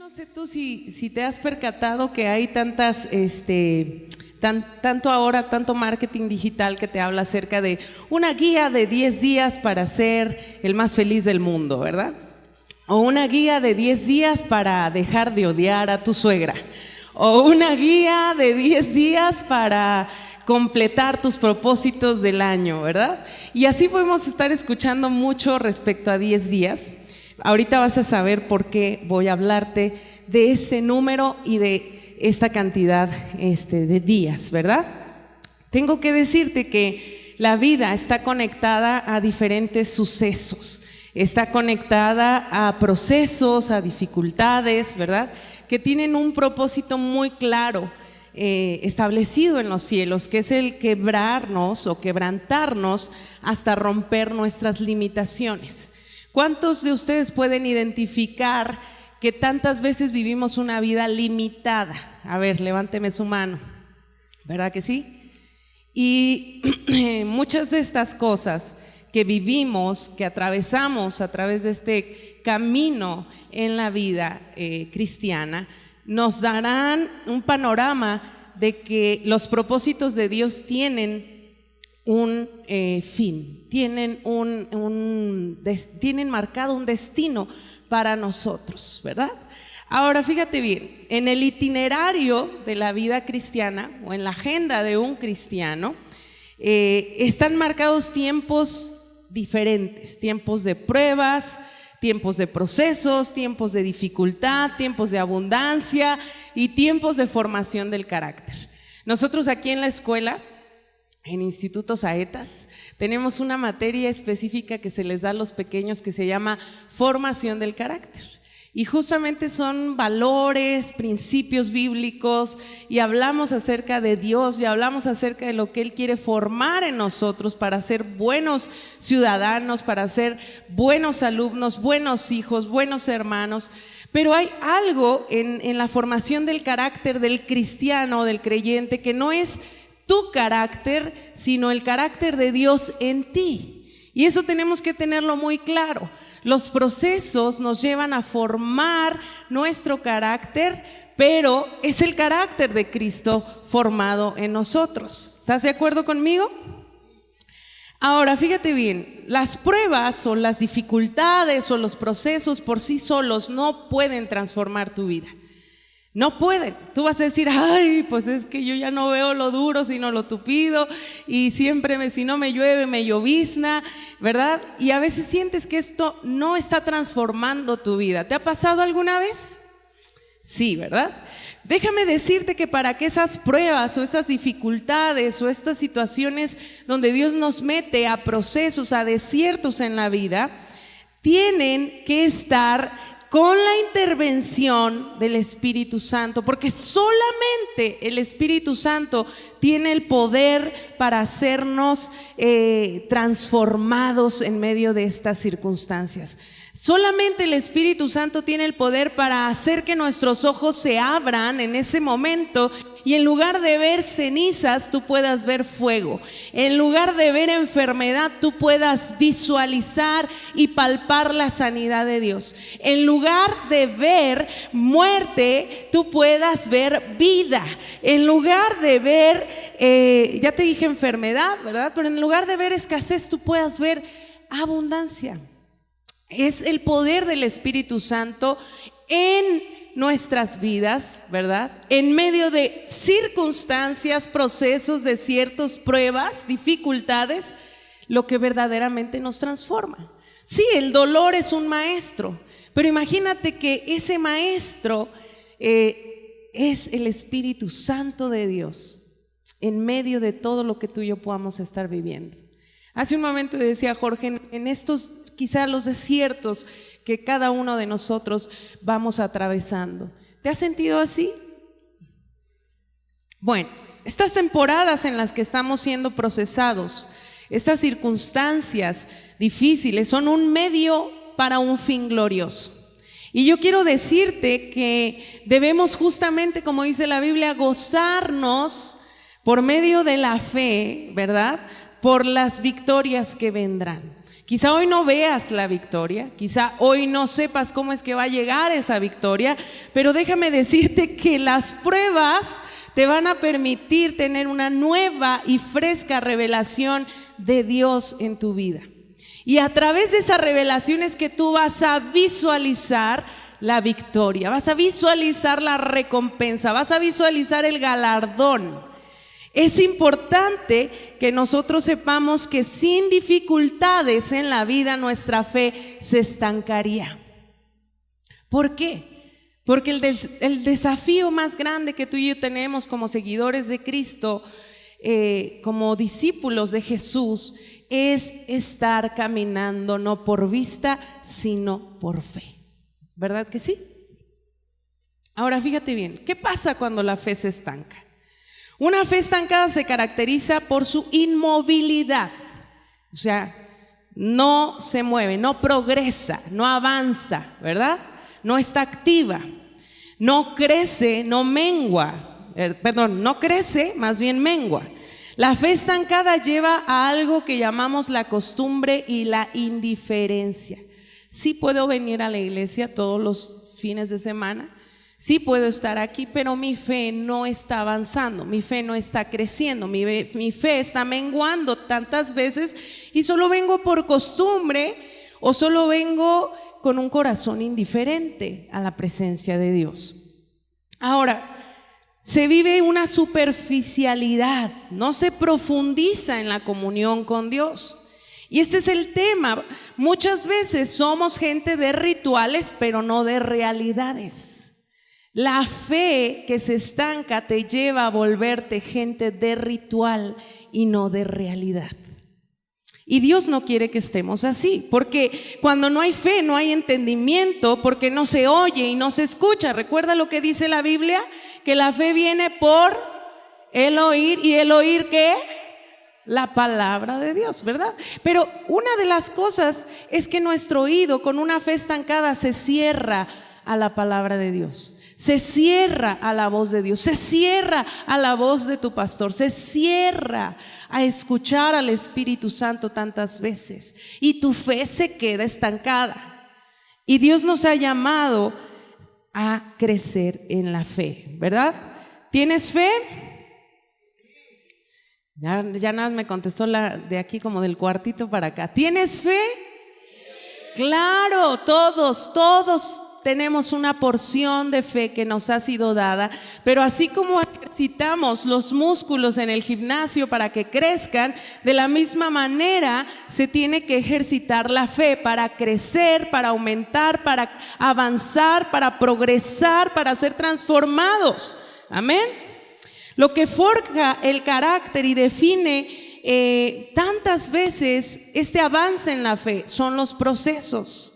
no sé tú si te has percatado que hay tantas, tanto marketing digital que te habla acerca de una guía de 10 días para ser el más feliz del mundo, ¿verdad? O una guía de 10 días para dejar de odiar a tu suegra. O una guía de 10 días para completar tus propósitos del año, ¿verdad? Y así podemos estar escuchando mucho respecto a 10 días. Ahorita vas a saber por qué voy a hablarte de ese número y de esta cantidad de días, ¿verdad? Tengo que decirte que la vida está conectada a diferentes sucesos, está conectada a procesos, a dificultades, ¿verdad? Que tienen un propósito muy claro, establecido en los cielos, que es el quebrarnos o quebrantarnos hasta romper nuestras limitaciones. ¿Cuántos de ustedes pueden identificar que tantas veces vivimos una vida limitada? A ver, levánteme su mano, ¿verdad que sí? Y muchas de estas cosas que vivimos, que atravesamos a través de este camino en la vida cristiana, nos darán un panorama de que los propósitos de Dios tienen un fin, tienen marcado un destino para nosotros, ¿verdad? Ahora fíjate bien, en el itinerario de la vida cristiana o en la agenda de un cristiano están marcados tiempos diferentes, tiempos de pruebas, tiempos de procesos, tiempos de dificultad, tiempos de abundancia y tiempos de formación del carácter. Nosotros aquí en la escuela, en Instituto Saetas, tenemos una materia específica que se les da a los pequeños que se llama formación del carácter. Y justamente son valores, principios bíblicos, y hablamos acerca de Dios y hablamos acerca de lo que Él quiere formar en nosotros para ser buenos ciudadanos, para ser buenos alumnos, buenos hijos, buenos hermanos. Pero hay algo en la formación del carácter del cristiano, del creyente, que no es tu carácter, sino el carácter de Dios en ti. Y eso tenemos que tenerlo muy claro. Los procesos nos llevan a formar nuestro carácter, pero es el carácter de Cristo formado en nosotros. ¿Estás de acuerdo conmigo? Ahora, fíjate bien, las pruebas o las dificultades o los procesos por sí solos no pueden transformar tu vida. No pueden. Tú vas a decir, ay, pues es que yo ya no veo lo duro sino lo tupido, y siempre si no me llueve me llovizna, ¿verdad? Y a veces sientes que esto no está transformando tu vida. ¿Te ha pasado alguna vez? Sí, ¿verdad? Déjame decirte que para que esas pruebas o estas dificultades o estas situaciones donde Dios nos mete a procesos, a desiertos en la vida, tienen que estar con la intervención del Espíritu Santo, porque solamente el Espíritu Santo tiene el poder para hacernos transformados en medio de estas circunstancias. Solamente el Espíritu Santo tiene el poder para hacer que nuestros ojos se abran en ese momento y en lugar de ver cenizas, tú puedas ver fuego. En lugar de ver enfermedad, tú puedas visualizar y palpar la sanidad de Dios. En lugar de ver muerte, tú puedas ver vida. En lugar de ver, ya te dije enfermedad, ¿verdad? Pero en lugar de ver escasez, tú puedas ver abundancia. Es el poder del Espíritu Santo en nuestras vidas, ¿verdad? En medio de circunstancias, procesos, desiertos, pruebas, dificultades, lo que verdaderamente nos transforma. Sí, el dolor es un maestro, pero imagínate que ese maestro es el Espíritu Santo de Dios en medio de todo lo que tú y yo podamos estar viviendo. Hace un momento decía Jorge, en estos quizá los desiertos que cada uno de nosotros vamos atravesando. ¿Te has sentido así? Bueno, estas temporadas en las que estamos siendo procesados, estas circunstancias difíciles son un medio para un fin glorioso. Y yo quiero decirte que debemos justamente, como dice la Biblia, gozarnos por medio de la fe, ¿verdad? Por las victorias que vendrán. Quizá hoy no veas la victoria, quizá hoy no sepas cómo es que va a llegar esa victoria, pero déjame decirte que las pruebas te van a permitir tener una nueva y fresca revelación de Dios en tu vida. Y a través de esa revelación es que tú vas a visualizar la victoria, vas a visualizar la recompensa, vas a visualizar el galardón. Es importante que nosotros sepamos que sin dificultades en la vida nuestra fe se estancaría. ¿Por qué? Porque el desafío más grande que tú y yo tenemos como seguidores de Cristo, como discípulos de Jesús, es estar caminando no por vista, sino por fe. ¿Verdad que sí? Ahora fíjate bien, ¿qué pasa cuando la fe se estanca? Una fe estancada se caracteriza por su inmovilidad, o sea, no se mueve, no progresa, no avanza, ¿verdad? No está activa, no crece, no mengua, no crece, más bien mengua. La fe estancada lleva a algo que llamamos la costumbre y la indiferencia. Sí puedo venir a la iglesia todos los fines de semana, sí puedo estar aquí, pero mi fe no está avanzando, mi fe no está creciendo, mi fe está menguando tantas veces y solo vengo por costumbre o solo vengo con un corazón indiferente a la presencia de Dios. Ahora, se vive una superficialidad, no se profundiza en la comunión con Dios. Y este es el tema. Muchas veces somos gente de rituales, pero no de realidades. La fe que se estanca te lleva a volverte gente de ritual y no de realidad. Y Dios no quiere que estemos así, porque cuando no hay fe no hay entendimiento, porque no se oye y no se escucha. ¿Recuerda lo que dice la Biblia? Que la fe viene por el oír, y el oír ¿qué? La palabra de Dios, ¿verdad? Pero una de las cosas es que nuestro oído con una fe estancada se cierra a la palabra de Dios. Se cierra a la voz de Dios, se cierra a la voz de tu pastor, se cierra a escuchar al Espíritu Santo tantas veces y tu fe se queda estancada. Y Dios nos ha llamado a crecer en la fe, ¿verdad? ¿Tienes fe? Ya nada más me contestó la de aquí como del cuartito para acá. ¿Tienes fe? Claro, todos tenemos una porción de fe que nos ha sido dada, pero así como ejercitamos los músculos en el gimnasio para que crezcan, de la misma manera se tiene que ejercitar la fe para crecer, para aumentar, para avanzar, para progresar, para ser transformados. Amén. Lo que forja el carácter y define tantas veces este avance en la fe son los procesos.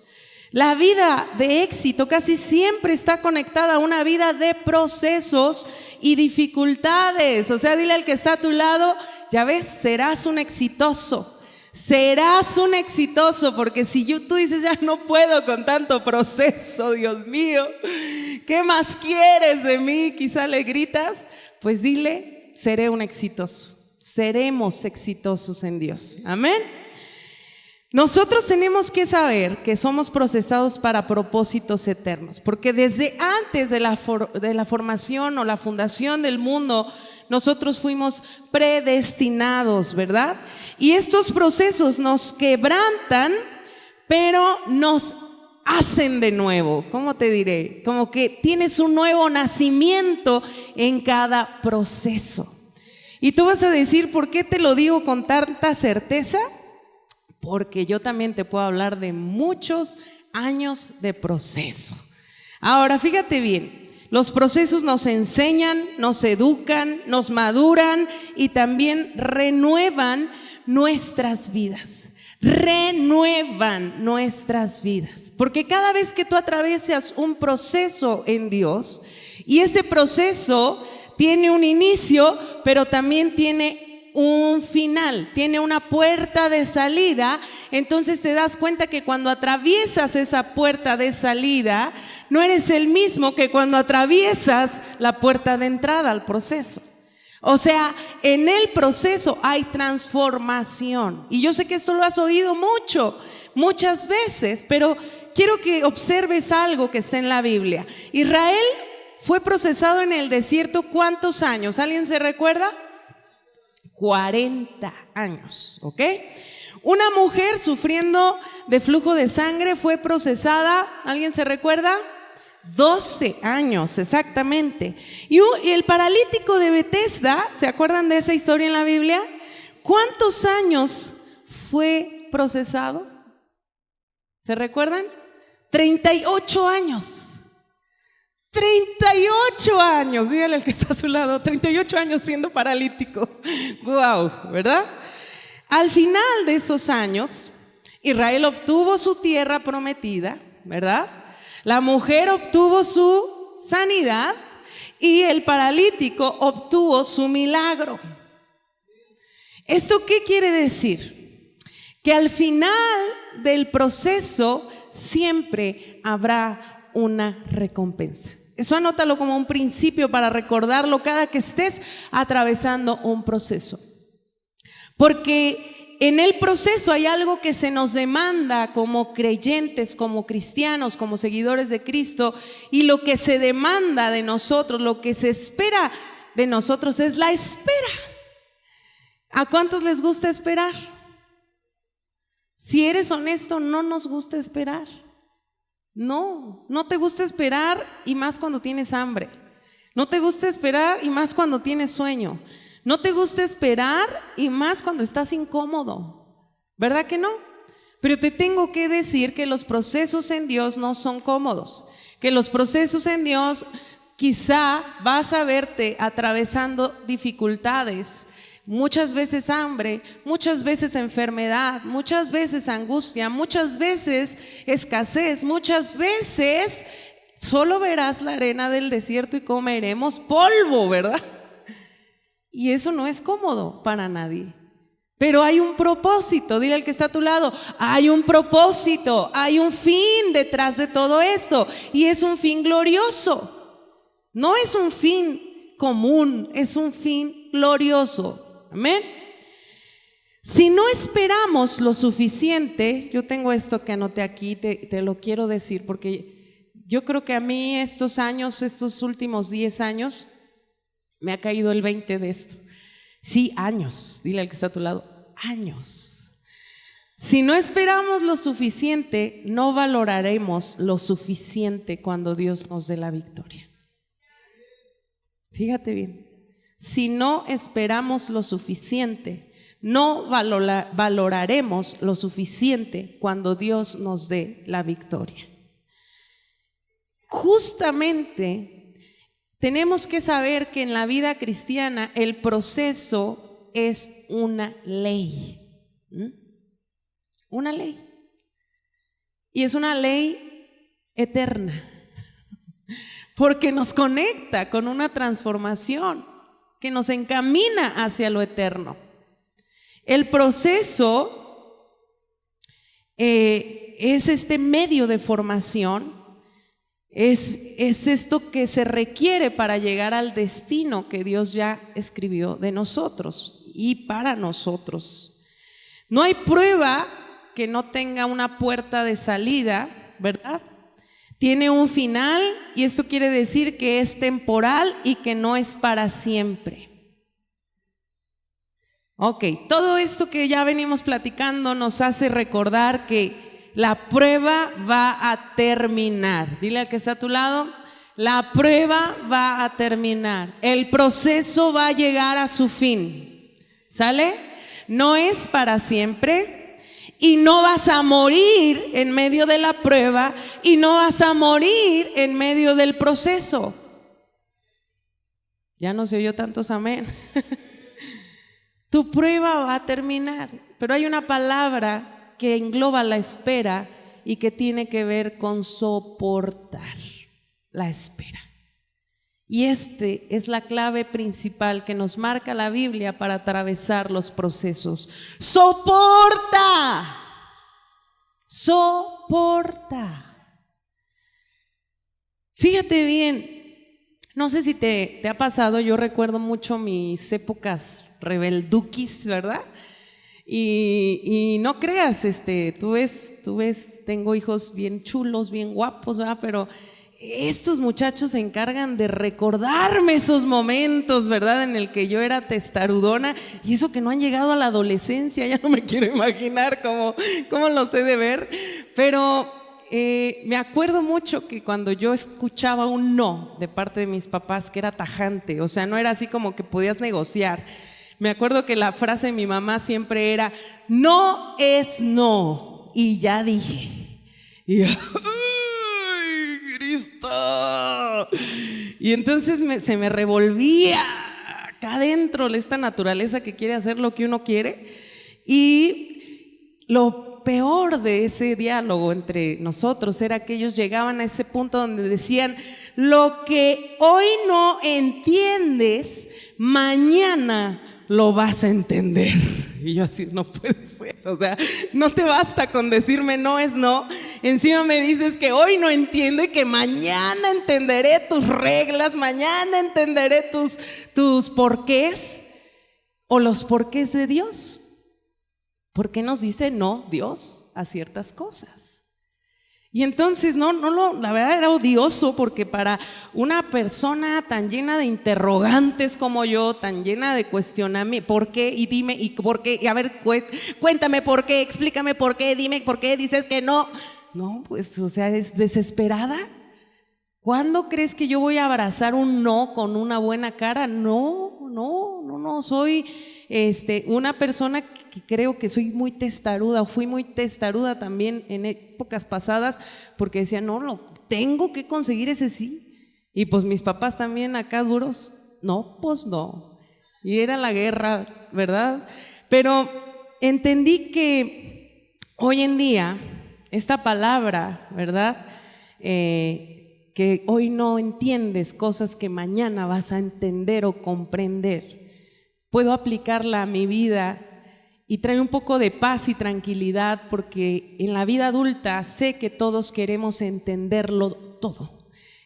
La vida de éxito casi siempre está conectada a una vida de procesos y dificultades. O sea, dile al que está a tu lado, ya ves, serás un exitoso. Serás un exitoso, porque si tú dices, ya no puedo con tanto proceso, Dios mío, ¿qué más quieres de mí? Quizá le gritas, pues dile, seré un exitoso. Seremos exitosos en Dios. Amén. Nosotros tenemos que saber que somos procesados para propósitos eternos, porque desde antes de la formación o la fundación del mundo, nosotros fuimos predestinados, ¿verdad? Y estos procesos nos quebrantan, pero nos hacen de nuevo. ¿Cómo te diré? Como que tienes un nuevo nacimiento en cada proceso. Y tú vas a decir, ¿por qué te lo digo con tanta certeza? Porque yo también te puedo hablar de muchos años de proceso. Ahora, fíjate bien, los procesos nos enseñan, nos educan, nos maduran y también renuevan nuestras vidas. Renuevan nuestras vidas. Porque cada vez que tú atraviesas un proceso en Dios, y ese proceso tiene un inicio, pero también tiene un final, tiene una puerta de salida, entonces te das cuenta que cuando atraviesas esa puerta de salida, no eres el mismo que cuando atraviesas la puerta de entrada al proceso. O sea, en el proceso hay transformación. Y yo sé que esto lo has oído muchas veces, pero quiero que observes algo que está en la Biblia. Israel fue procesado en el desierto, ¿cuántos años? ¿Alguien se recuerda? 40 años, ¿ok? Una mujer sufriendo de flujo de sangre fue procesada, ¿alguien se recuerda? 12 años, exactamente. Y el paralítico de Betesda, ¿se acuerdan de esa historia en la Biblia? ¿Cuántos años fue procesado? ¿Se recuerdan? 38 años. 38 años, dígale al que está a su lado, 38 años siendo paralítico. Wow, ¿verdad? Al final de esos años, Israel obtuvo su tierra prometida, ¿verdad? La mujer obtuvo su sanidad y el paralítico obtuvo su milagro. ¿Esto qué quiere decir? Que al final del proceso siempre habrá una recompensa. Eso anótalo como un principio para recordarlo cada que estés atravesando un proceso. Porque en el proceso hay algo que se nos demanda como creyentes, como cristianos, como seguidores de Cristo, y lo que se demanda de nosotros, lo que se espera de nosotros es la espera. ¿A cuántos les gusta esperar? Si eres honesto, no nos gusta esperar. No te gusta esperar, y más cuando tienes hambre. No te gusta esperar, y más cuando tienes sueño. No te gusta esperar, y más cuando estás incómodo. ¿Verdad que no? Pero te tengo que decir que los procesos en Dios no son cómodos. Que los procesos en Dios quizá vas a verte atravesando dificultades. Muchas veces hambre, muchas veces enfermedad, muchas veces angustia, muchas veces escasez, muchas veces solo verás la arena del desierto y comeremos polvo, ¿verdad? Y eso no es cómodo para nadie. Pero hay un propósito, dile al que está a tu lado, hay un propósito, hay un fin detrás de todo esto, y es un fin glorioso. No es un fin común, es un fin glorioso. Amén. Si no esperamos lo suficiente, yo tengo esto que anoté aquí, te lo quiero decir, porque yo creo que a mí estos años, estos últimos 10 años, me ha caído el 20 de esto. Sí, años, dile al que está a tu lado, años. Si no esperamos lo suficiente, no valoraremos lo suficiente cuando Dios nos dé la victoria. Fíjate bien. Si no esperamos lo suficiente, no valoraremos lo suficiente cuando Dios nos dé la victoria. Justamente tenemos que saber que en la vida cristiana el proceso es una ley. Una ley. Y es una ley eterna, porque nos conecta con una transformación que nos encamina hacia lo eterno. El proceso es este medio de formación, es esto que se requiere para llegar al destino que Dios ya escribió de nosotros y para nosotros. No hay prueba que no tenga una puerta de salida, ¿verdad? Tiene un final, y esto quiere decir que es temporal y que no es para siempre. Ok, todo esto que ya venimos platicando nos hace recordar que la prueba va a terminar. Dile al que está a tu lado, la prueba va a terminar. El proceso va a llegar a su fin. ¿Sale? No es para siempre. Y no vas a morir en medio de la prueba, y no vas a morir en medio del proceso. Ya no se oyó tantos amén. Tu prueba va a terminar, pero hay una palabra que engloba la espera y que tiene que ver con soportar la espera. Y es la clave principal que nos marca la Biblia para atravesar los procesos. Soporta. Soporta. Fíjate bien, No sé si te ha pasado, yo recuerdo mucho mis épocas rebelduquis, ¿verdad? Y no creas, tú ves, tengo hijos bien chulos, bien guapos, ¿verdad? Pero estos muchachos se encargan de recordarme esos momentos, ¿verdad? En el que yo era testarudona, y eso que no han llegado a la adolescencia, ya no me quiero imaginar cómo los he de ver, pero me acuerdo mucho que cuando yo escuchaba un no de parte de mis papás, que era tajante, o sea, no era así como que podías negociar. Me acuerdo que la frase de mi mamá siempre era: no es no, y ya dije. Y yo, ¡ay, Cristo! Y entonces se me revolvía acá adentro esta naturaleza que quiere hacer lo que uno quiere. Y lo peor de ese diálogo entre nosotros era que ellos llegaban a ese punto donde decían: lo que hoy no entiendes, mañana lo vas a entender. Y yo así, no puede ser, o sea, no te basta con decirme no es no, encima me dices que hoy no entiendo y que mañana entenderé tus reglas, mañana entenderé tus porqués o los porqués de Dios. ¿Por qué nos dice no Dios a ciertas cosas? Y entonces la verdad era odioso, porque para una persona tan llena de interrogantes como yo, tan llena de cuestionamientos, ¿por qué? Y dime, ¿y por qué? Y a ver, cuéntame por qué, explícame por qué, dime por qué dices que no. No, pues, o sea, es desesperada. ¿Cuándo crees que yo voy a abrazar un no con una buena cara? No, soy una persona que creo que soy muy testaruda, o fui muy testaruda también en épocas pasadas, porque decía, no, tengo que conseguir ese sí. Y pues mis papás también acá duros, no, pues no. Y era la guerra, ¿verdad? Pero entendí que hoy en día esta palabra, ¿verdad? Que hoy no entiendes cosas que mañana vas a entender o comprender, puedo aplicarla a mi vida y traer un poco de paz y tranquilidad, porque en la vida adulta sé que todos queremos entenderlo todo.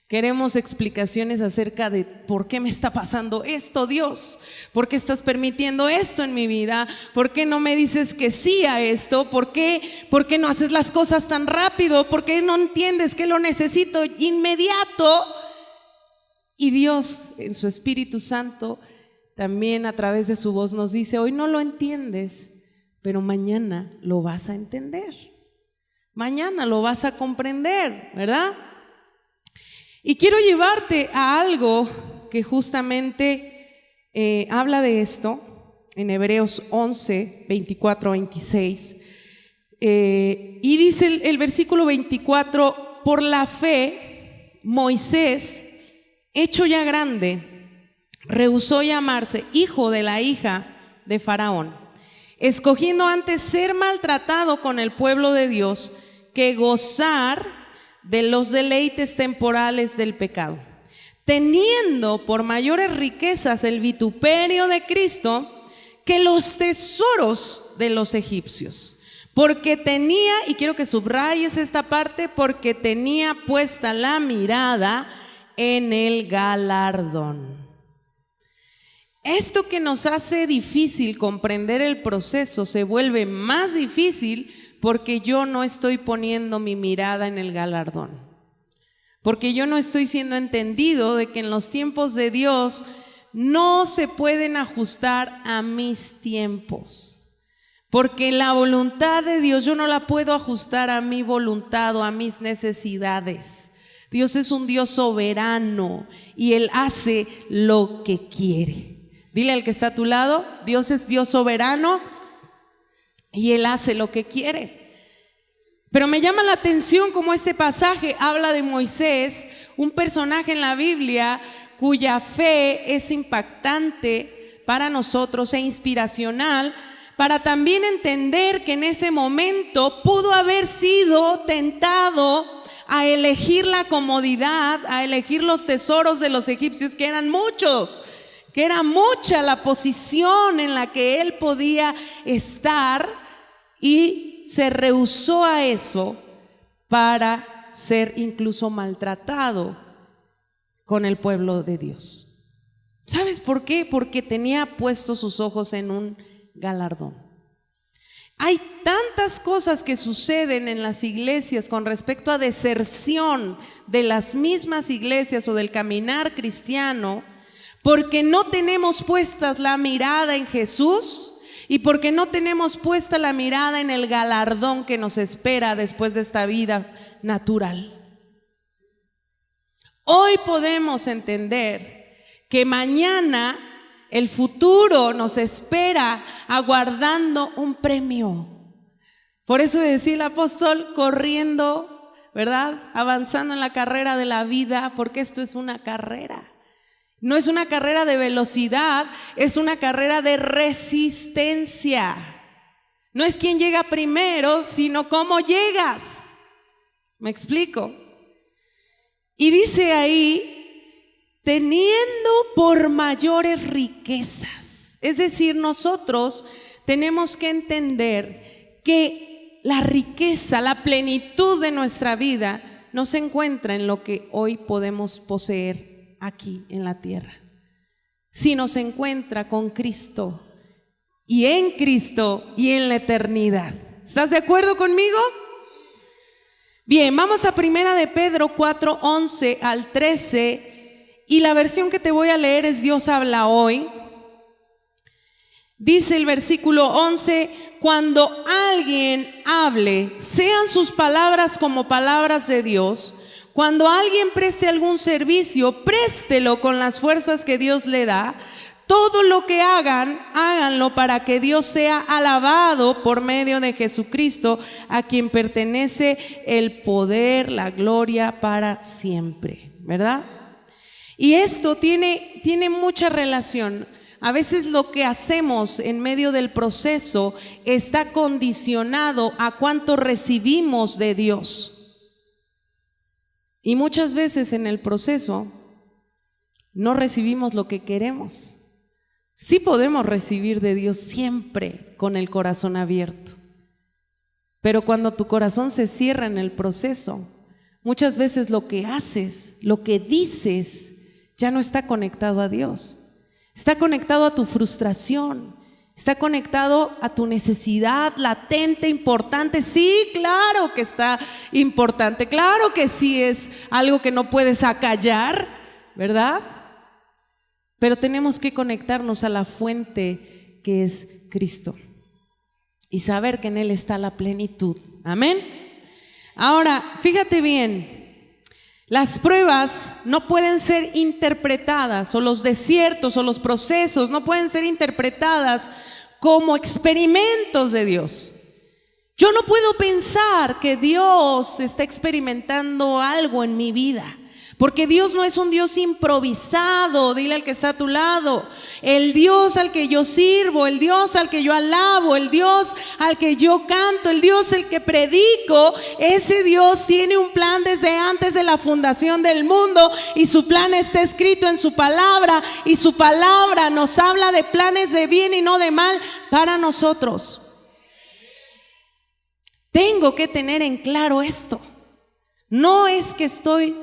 Queremos explicaciones acerca de por qué me está pasando esto, Dios, por qué estás permitiendo esto en mi vida, por qué no me dices que sí a esto, por qué no haces las cosas tan rápido, por qué no entiendes que lo necesito inmediato. Y Dios en su Espíritu Santo también a través de su voz nos dice: hoy no lo entiendes, pero mañana lo vas a entender, mañana lo vas a comprender, ¿verdad? Y quiero llevarte a algo que justamente habla de esto en Hebreos 11, 24, 26. Y dice el versículo 24: por la fe, Moisés, hecho ya grande, rehusó llamarse hijo de la hija de Faraón, escogiendo antes ser maltratado con el pueblo de Dios que gozar de los deleites temporales del pecado, teniendo por mayores riquezas el vituperio de Cristo que los tesoros de los egipcios, porque tenía, y quiero que subrayes esta parte, porque tenía puesta la mirada en el galardón. Esto que nos hace difícil comprender el proceso se vuelve más difícil porque yo no estoy poniendo mi mirada en el galardón, porque yo no estoy siendo entendido de que en los tiempos de Dios no se pueden ajustar a mis tiempos, porque la voluntad de Dios yo no la puedo ajustar a mi voluntad o a mis necesidades. Dios es un Dios soberano y Él hace lo que quiere. Dile al que está a tu lado: Dios es Dios soberano y Él hace lo que quiere. Pero me llama la atención cómo este pasaje habla de Moisés, un personaje en la Biblia cuya fe es impactante para nosotros e inspiracional, para también entender que en ese momento pudo haber sido tentado a elegir la comodidad, a elegir los tesoros de los egipcios, que eran muchos, que era mucha la posición en la que él podía estar, y se rehusó a eso para ser incluso maltratado con el pueblo de Dios. ¿Sabes por qué? Porque tenía puestos sus ojos en un galardón. Hay tantas cosas que suceden en las iglesias con respecto a deserción de las mismas iglesias o del caminar cristiano, porque no tenemos puestas la mirada en Jesús y porque no tenemos puesta la mirada en el galardón que nos espera después de esta vida natural. Hoy podemos entender que mañana el futuro nos espera aguardando un premio. Por eso decía el apóstol, corriendo, ¿verdad? Avanzando en la carrera de la vida, porque esto es una carrera. No es una carrera de velocidad, es una carrera de resistencia. No es quién llega primero, sino cómo llegas. ¿Me explico? Y dice ahí, teniendo por mayores riquezas. Es decir, nosotros tenemos que entender que la riqueza, la plenitud de nuestra vida no se encuentra en lo que hoy podemos poseer aquí en la tierra, sino se encuentra con Cristo y en la eternidad. ¿Estás de acuerdo conmigo? Bien, vamos a 1 de Pedro 4, 11 al 13. Y la versión que te voy a leer es Dios habla hoy. Dice el versículo 11, cuando alguien hable, sean sus palabras como palabras de Dios. Cuando alguien preste algún servicio, préstelo con las fuerzas que Dios le da. Todo lo que hagan, háganlo para que Dios sea alabado por medio de Jesucristo, a quien pertenece el poder, la gloria para siempre, ¿verdad? Y esto tiene mucha relación. A veces lo que hacemos en medio del proceso está condicionado a cuánto recibimos de Dios. Y muchas veces en el proceso no recibimos lo que queremos. Sí podemos recibir de Dios siempre con el corazón abierto. Pero cuando tu corazón se cierra en el proceso, muchas veces lo que haces, lo que dices, ya no está conectado a Dios. Está conectado a tu frustración, está conectado a tu necesidad latente, importante. Sí, claro que está importante, claro que sí es algo que no puedes acallar, ¿verdad? Pero tenemos que conectarnos a la fuente que es Cristo y saber que en Él está la plenitud. Amén. Ahora, fíjate bien. Las pruebas no pueden ser interpretadas, o los desiertos o los procesos no pueden ser interpretadas como experimentos de Dios. Yo no puedo pensar que Dios está experimentando algo en mi vida, porque Dios no es un Dios improvisado. Dile al que está a tu lado, el Dios al que yo sirvo, el Dios al que yo alabo, el Dios al que yo canto, el Dios al que predico, ese Dios tiene un plan desde antes de la fundación del mundo, y su plan está escrito en su palabra, y su palabra nos habla de planes de bien y no de mal para nosotros. Tengo que tener en claro esto. No es que estoy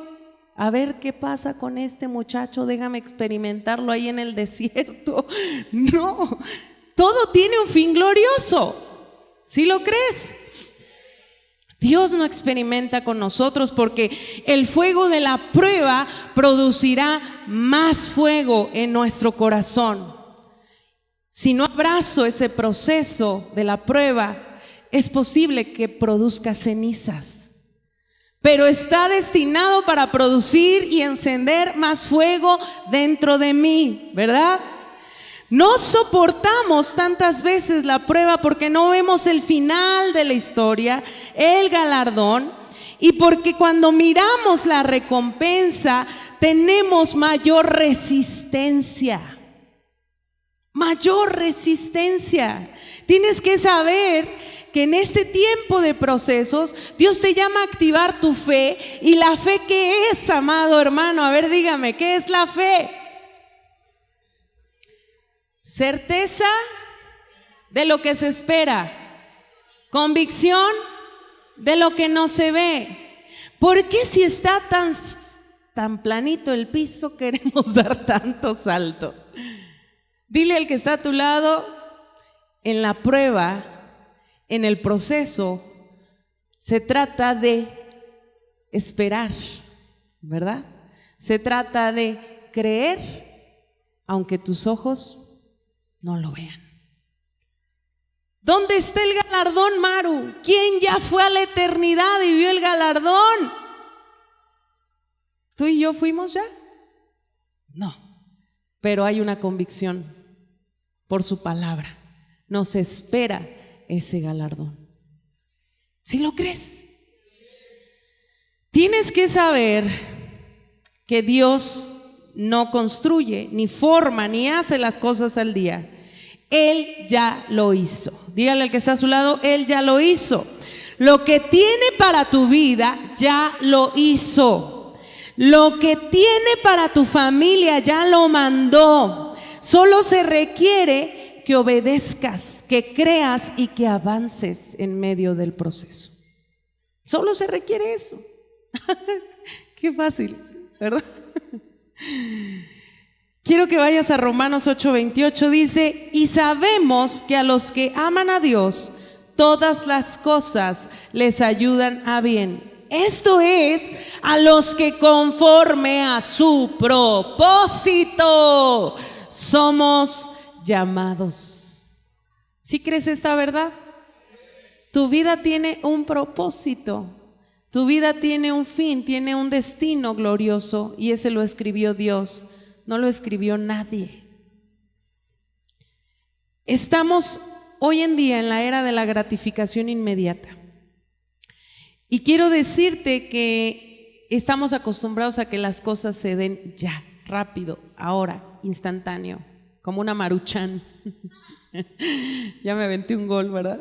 a ver qué pasa con este muchacho, déjame experimentarlo ahí en el desierto. No, todo tiene un fin glorioso. ¿Sí lo crees? Dios no experimenta con nosotros, porque el fuego de la prueba producirá más fuego en nuestro corazón. Si no abrazo ese proceso de la prueba, es posible que produzca cenizas. Pero está destinado para producir y encender más fuego dentro de mí, ¿verdad? No soportamos tantas veces la prueba porque no vemos el final de la historia, el galardón, y porque cuando miramos la recompensa tenemos mayor resistencia. Mayor resistencia. Tienes que saber que en este tiempo de procesos Dios te llama a activar tu fe. ¿Y la fe qué es, amado hermano? A ver, dígame, ¿qué es la fe? Certeza de lo que se espera, convicción de lo que no se ve. ¿Por qué, si está tan tan planito el piso, queremos dar tanto salto. Dile al que está a tu lado, en la prueba, en el proceso, se trata de esperar, ¿verdad? Se trata de creer, aunque tus ojos no lo vean. ¿Dónde está el galardón, Maru? ¿Quién ya fue a la eternidad y vio el galardón? ¿Tú y yo fuimos ya? No, pero hay una convicción por su palabra. Nos espera ese galardón. ¿Sí lo crees? Tienes que saber que Dios no construye, ni forma, ni hace las cosas al día. Él ya lo hizo. Dígale al que está a su lado, Él ya lo hizo. Lo que tiene para tu vida, ya lo hizo. Lo que tiene para tu familia, ya lo mandó. Solo se requiere que obedezcas, que creas y que avances en medio del proceso. Solo se requiere eso. Qué fácil, ¿verdad? Quiero que vayas a Romanos 8:28, dice: y sabemos que a los que aman a Dios, todas las cosas les ayudan a bien. Esto es, a los que conforme a su propósito somos llamados. ¿Sí crees esta verdad? Tu vida tiene un propósito. Tu vida tiene un fin, tiene un destino glorioso, y ese lo escribió Dios. No lo escribió nadie. Estamos hoy en día en la era de la gratificación inmediata. Y quiero decirte que estamos acostumbrados a que las cosas se den ya, rápido, ahora, instantáneo, como una Maruchan. Ya me aventé un gol, ¿verdad?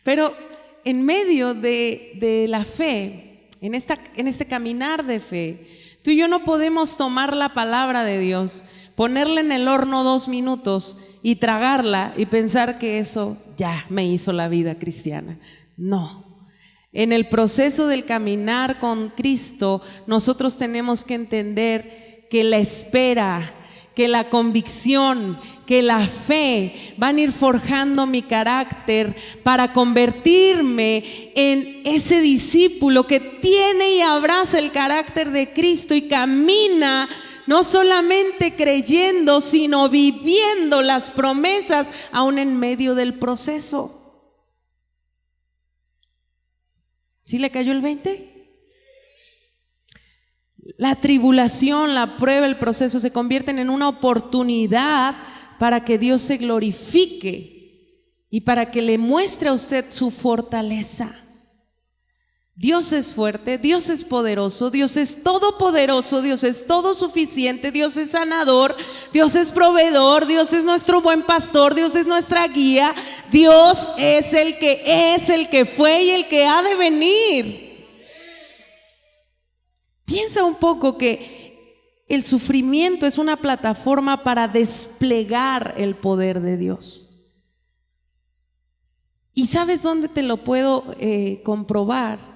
Pero en medio de la fe, en este caminar de fe, tú y yo no podemos tomar la palabra de Dios, ponerla en el horno 2 minutos y tragarla y pensar que eso ya me hizo la vida cristiana. No. En el proceso del caminar con Cristo, nosotros tenemos que entender que la espera, que la convicción, que la fe van a ir forjando mi carácter para convertirme en ese discípulo que tiene y abraza el carácter de Cristo y camina no solamente creyendo, sino viviendo las promesas aún en medio del proceso. ¿Sí le cayó el 20? La tribulación, la prueba, el proceso se convierten en una oportunidad para que Dios se glorifique y para que le muestre a usted su fortaleza. Dios es fuerte, Dios es poderoso, Dios es todopoderoso, Dios es todo suficiente, Dios es sanador, Dios es proveedor, Dios es nuestro buen pastor, Dios es nuestra guía, Dios es el que fue y el que ha de venir. Piensa un poco que el sufrimiento es una plataforma para desplegar el poder de Dios. ¿Y sabes dónde te lo puedo comprobar?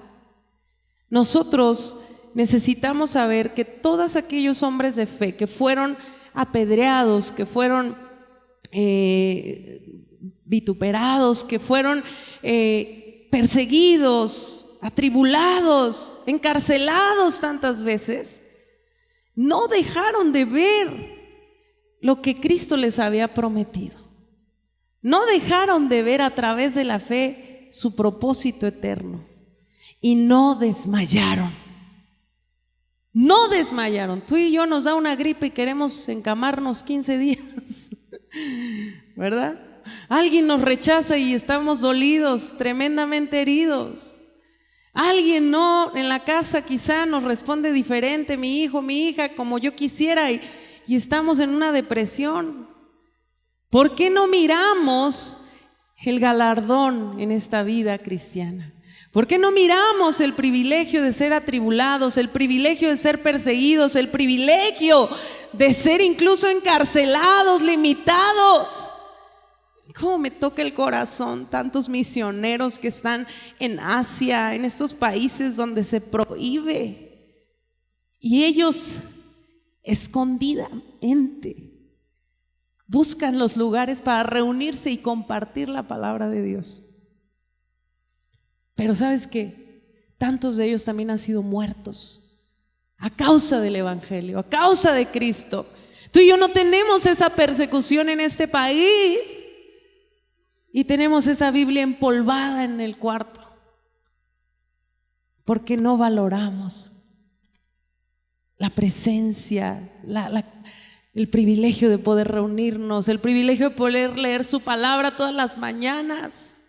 Nosotros necesitamos saber que todos aquellos hombres de fe que fueron apedreados, que fueron vituperados, que fueron perseguidos, atribulados, encarcelados tantas veces, no dejaron de ver lo que Cristo les había prometido. No dejaron de ver a través de la fe su propósito eterno y no desmayaron. No desmayaron. Tú y yo nos da una gripe y queremos encamarnos 15 días, ¿verdad? Alguien nos rechaza y estamos dolidos, tremendamente heridos. Alguien no en la casa quizá nos responde diferente, mi hijo, mi hija, como yo quisiera, y estamos en una depresión. ¿Por qué no miramos el galardón en esta vida cristiana? ¿Por qué no miramos el privilegio de ser atribulados, el privilegio de ser perseguidos, el privilegio de ser incluso encarcelados, limitados? ¿Cómo me toca el corazón tantos misioneros que están en Asia, en estos países donde se prohíbe? Y ellos escondidamente buscan los lugares para reunirse y compartir la palabra de Dios. Pero ¿sabes qué? Tantos de ellos también han sido muertos a causa del evangelio, a causa de Cristo. Tú y yo no tenemos esa persecución en este país y tenemos esa Biblia empolvada en el cuarto porque no valoramos la presencia, el privilegio de poder reunirnos, el privilegio de poder leer su palabra todas las mañanas.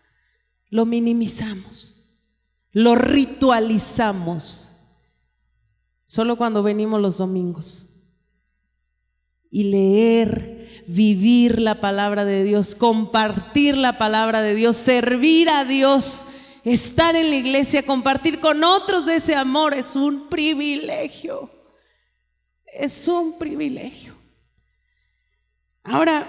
Lo minimizamos, lo ritualizamos solo cuando venimos los domingos. Y leer, vivir la palabra de Dios, compartir la palabra de Dios, servir a Dios, estar en la iglesia, compartir con otros de ese amor es un privilegio. Es un privilegio. Ahora,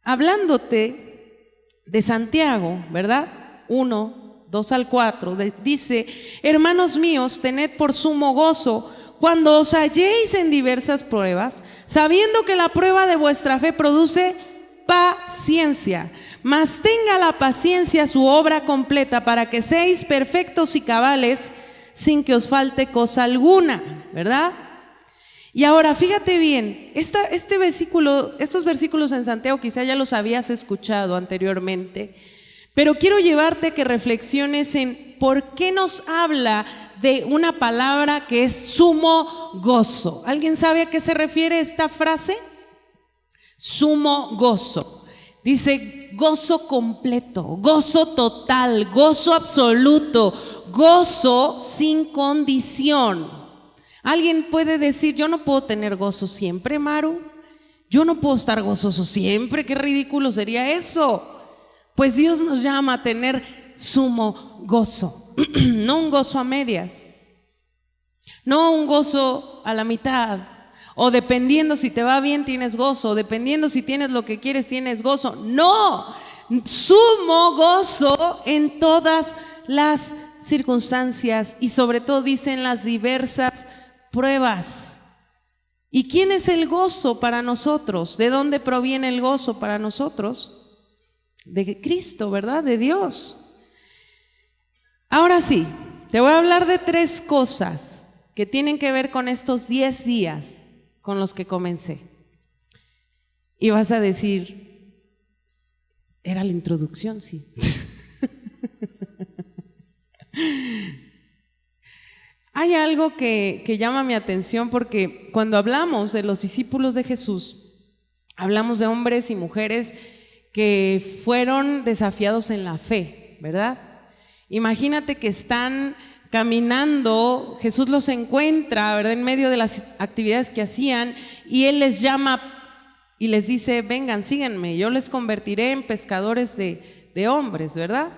hablándote de Santiago, ¿verdad? 1, 2 al 4, dice: hermanos míos, tened por sumo gozo cuando os halléis en diversas pruebas, sabiendo que la prueba de vuestra fe produce paciencia. Mas tenga la paciencia su obra completa, para que seáis perfectos y cabales, sin que os falte cosa alguna, ¿verdad? Y ahora fíjate bien, estos versículos en Santiago quizá ya los habías escuchado anteriormente, pero quiero llevarte a que reflexiones en por qué nos habla de una palabra que es sumo gozo. ¿Alguien sabe a qué se refiere esta frase? Sumo gozo. Dice gozo completo, gozo total, gozo absoluto, gozo sin condición. Alguien puede decir: yo no puedo tener gozo siempre, Maru. Yo no puedo estar gozoso siempre. Qué ridículo sería eso. Pues Dios nos llama a tener sumo gozo. No un gozo a medias, no un gozo a la mitad, o dependiendo si te va bien tienes gozo, o dependiendo si tienes lo que quieres tienes gozo. No, sumo gozo en todas las circunstancias, y sobre todo dice en las diversas pruebas. ¿Y quién es el gozo para nosotros? ¿De dónde proviene el gozo para nosotros? De Cristo, ¿verdad? De Dios. Ahora sí, te voy a hablar de 3 cosas que tienen que ver con estos 10 días con los que comencé. Y vas a decir: era la introducción, sí. Hay algo que llama mi atención, porque cuando hablamos de los discípulos de Jesús, hablamos de hombres y mujeres que fueron desafiados en la fe, ¿verdad? Imagínate que están caminando, Jesús los encuentra, ¿verdad?, en medio de las actividades que hacían, y Él les llama y les dice: vengan, síganme, yo les convertiré en pescadores de hombres, ¿verdad?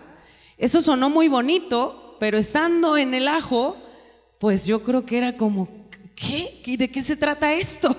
Eso sonó muy bonito, pero estando en el ajo, pues yo creo que era como: ¿qué? ¿De qué se trata esto?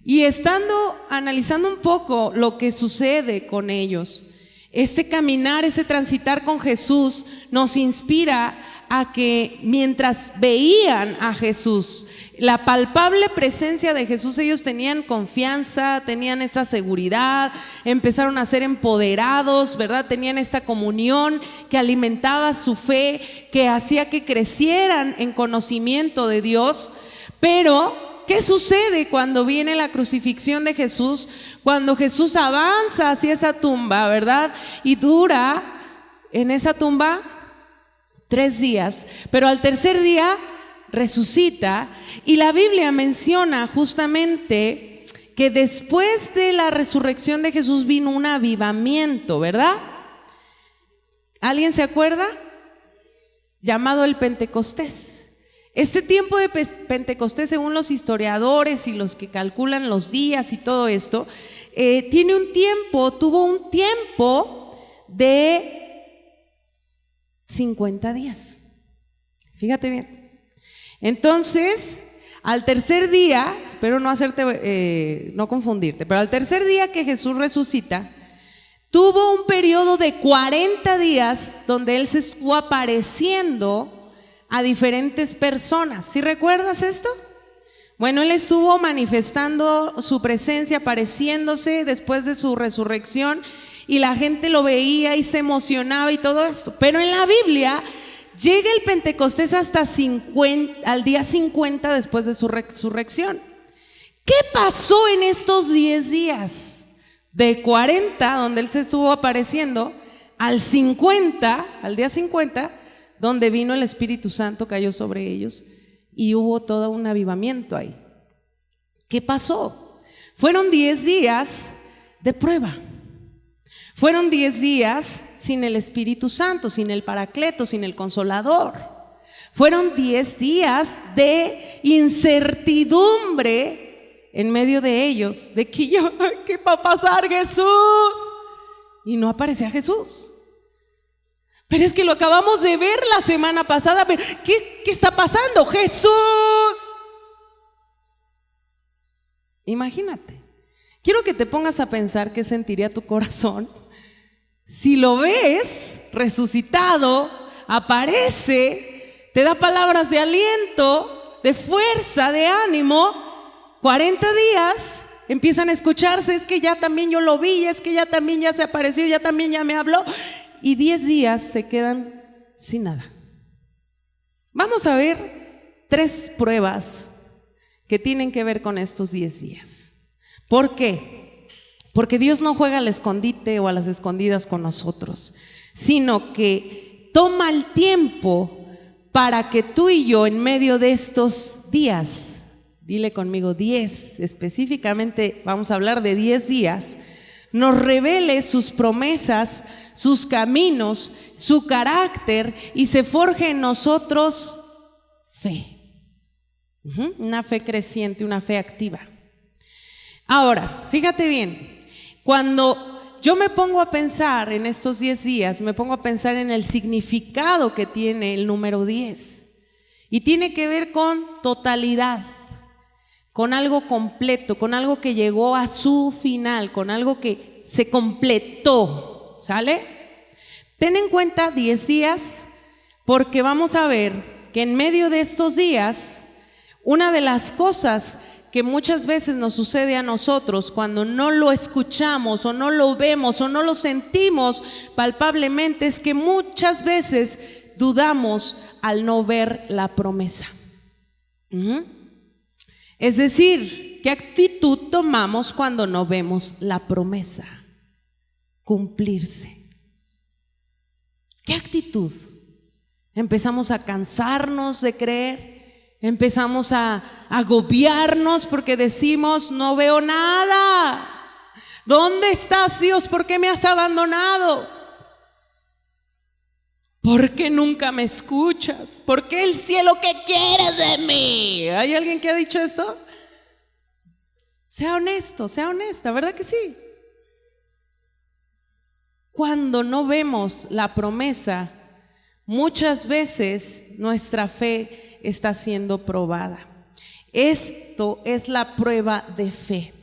Y estando analizando un poco lo que sucede con ellos, este caminar, ese transitar con Jesús nos inspira a que mientras veían a Jesús, la palpable presencia de Jesús, ellos tenían confianza, tenían esa seguridad, empezaron a ser empoderados, ¿verdad? Tenían esta comunión que alimentaba su fe, que hacía que crecieran en conocimiento de Dios. Pero ¿qué sucede cuando viene la crucifixión de Jesús? Cuando Jesús avanza hacia esa tumba, ¿verdad? Y dura en esa tumba 3 días, pero al tercer día resucita, y la Biblia menciona justamente que después de la resurrección de Jesús vino un avivamiento, ¿verdad? ¿Alguien se acuerda? Llamado el Pentecostés. Este tiempo de Pentecostés, según los historiadores y los que calculan los días y todo esto, tuvo un tiempo de 50 días. Fíjate bien. Entonces, al tercer día, espero no confundirte, pero al tercer día que Jesús resucita, tuvo un periodo de 40 días donde Él se estuvo apareciendo a diferentes personas. ¿Sí recuerdas esto? Bueno, Él estuvo manifestando su presencia, apareciéndose después de su resurrección, y la gente lo veía y se emocionaba y todo esto. Pero en la Biblia llega el Pentecostés hasta al día 50 después de su resurrección. ¿Qué pasó en estos 10 días? De 40, donde Él se estuvo apareciendo, al 50, al día 50, donde vino el Espíritu Santo, cayó sobre ellos y hubo todo un avivamiento ahí. ¿Qué pasó? Fueron 10 días de prueba. Fueron 10 días sin el Espíritu Santo, sin el Paracleto, sin el Consolador. Fueron 10 días de incertidumbre en medio de ellos, de que ¿qué va a pasar, Jesús? Y no aparecía Jesús. Pero es que lo acabamos de ver la semana pasada. Pero ¿qué está pasando? ¡Jesús! Imagínate. Quiero que te pongas a pensar qué sentiría tu corazón si lo ves resucitado, aparece, te da palabras de aliento, de fuerza, de ánimo. 40 días empiezan a escucharse, es que ya también yo lo vi, es que ya también ya se apareció, ya también ya me habló. Y 10 días se quedan sin nada. Vamos a ver 3 pruebas que tienen que ver con estos 10 días. ¿Por qué? Porque Dios no juega al escondite o a las escondidas con nosotros, sino que toma el tiempo para que tú y yo, en medio de estos días, dile conmigo 10, específicamente vamos a hablar de 10 días, nos revele sus promesas, sus caminos, su carácter, y se forje en nosotros fe. Una fe creciente, una fe activa. Ahora, fíjate bien, cuando yo me pongo a pensar en estos 10 días, me pongo a pensar en el significado que tiene el número 10, y tiene que ver con totalidad, con algo completo, con algo que llegó a su final, con algo que se completó, ¿sale? Ten en cuenta 10 días, porque vamos a ver que en medio de estos días, una de las cosas que muchas veces nos sucede a nosotros cuando no lo escuchamos o no lo vemos o no lo sentimos palpablemente, es que muchas veces dudamos al no ver la promesa. Es decir, ¿qué actitud tomamos cuando no vemos la promesa cumplirse? ¿Qué actitud? Empezamos a cansarnos de creer, empezamos a agobiarnos porque decimos: no veo nada. ¿Dónde estás, Dios? ¿Por qué me has abandonado? ¿Por qué nunca me escuchas? ¿Por qué el cielo qué quieres de mí? ¿Hay alguien que ha dicho esto? Sea honesto, sea honesta, ¿verdad que sí? Cuando no vemos la promesa, muchas veces nuestra fe está siendo probada. Esto es la prueba de fe,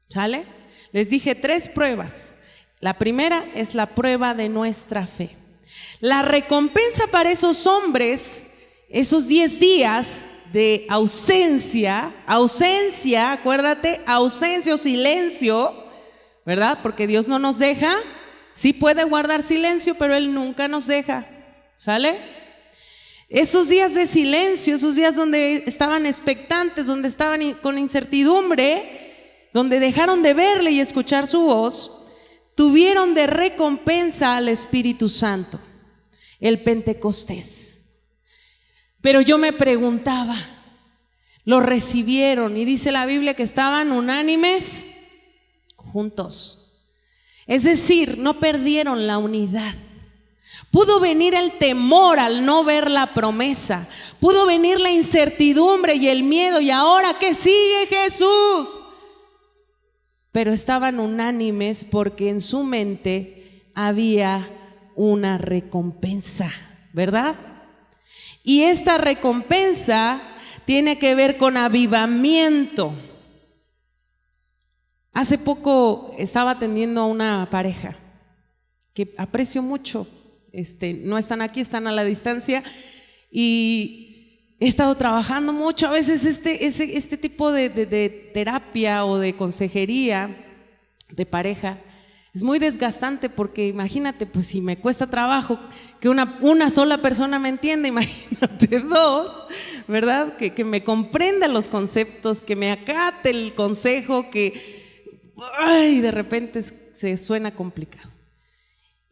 ¿sale? Les dije 3 pruebas. La primera es la prueba de nuestra fe. La recompensa para esos hombres, esos 10 días de ausencia, acuérdate, ausencia o silencio, ¿verdad? Porque Dios no nos deja, sí puede guardar silencio, pero Él nunca nos deja, ¿sale? Esos días de silencio, esos días donde estaban expectantes, donde estaban con incertidumbre, donde dejaron de verle y escuchar su voz, tuvieron de recompensa al Espíritu Santo, el Pentecostés. Pero yo me preguntaba, lo recibieron, y dice la Biblia que estaban unánimes juntos. Es decir, no perdieron la unidad. Pudo venir el temor al no ver la promesa, pudo venir la incertidumbre y el miedo, y ahora ¿qué sigue, Jesús? Pero estaban unánimes porque en su mente había una recompensa, ¿verdad? Y esta recompensa tiene que ver con avivamiento. Hace poco estaba atendiendo a una pareja que aprecio mucho. No están aquí, están a la distancia, Y he estado trabajando mucho. A veces este tipo de terapia o de consejería de pareja es muy desgastante, porque imagínate, pues si me cuesta trabajo que una sola persona me entienda, imagínate dos, ¿verdad? Que me comprenda los conceptos, que me acate el consejo, que de repente se suena complicado.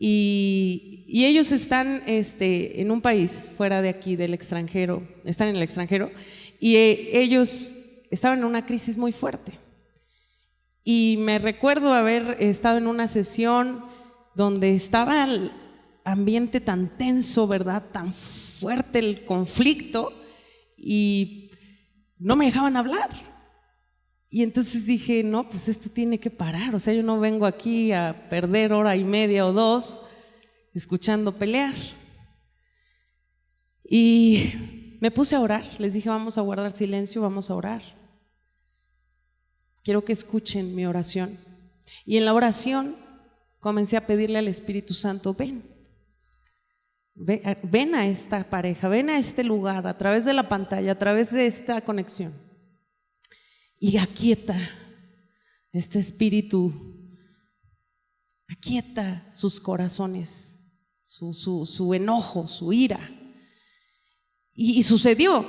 Y ellos están en un país fuera de aquí, del extranjero, están en el extranjero, y ellos estaban en una crisis muy fuerte. Y me recuerdo haber estado en una sesión donde estaba el ambiente tan tenso, ¿verdad? Tan fuerte el conflicto, y no me dejaban hablar. Y entonces dije, no, pues esto tiene que parar. O sea, yo no vengo aquí a perder hora y media o dos escuchando pelear. Y me puse a orar. Les dije, vamos a guardar silencio, vamos a orar. Quiero que escuchen mi oración. Y en la oración comencé a pedirle al Espíritu Santo, ven a esta pareja, ven a este lugar, a través de la pantalla, a través de esta conexión, y aquieta este espíritu, aquieta sus corazones, su enojo, su ira. Y sucedió,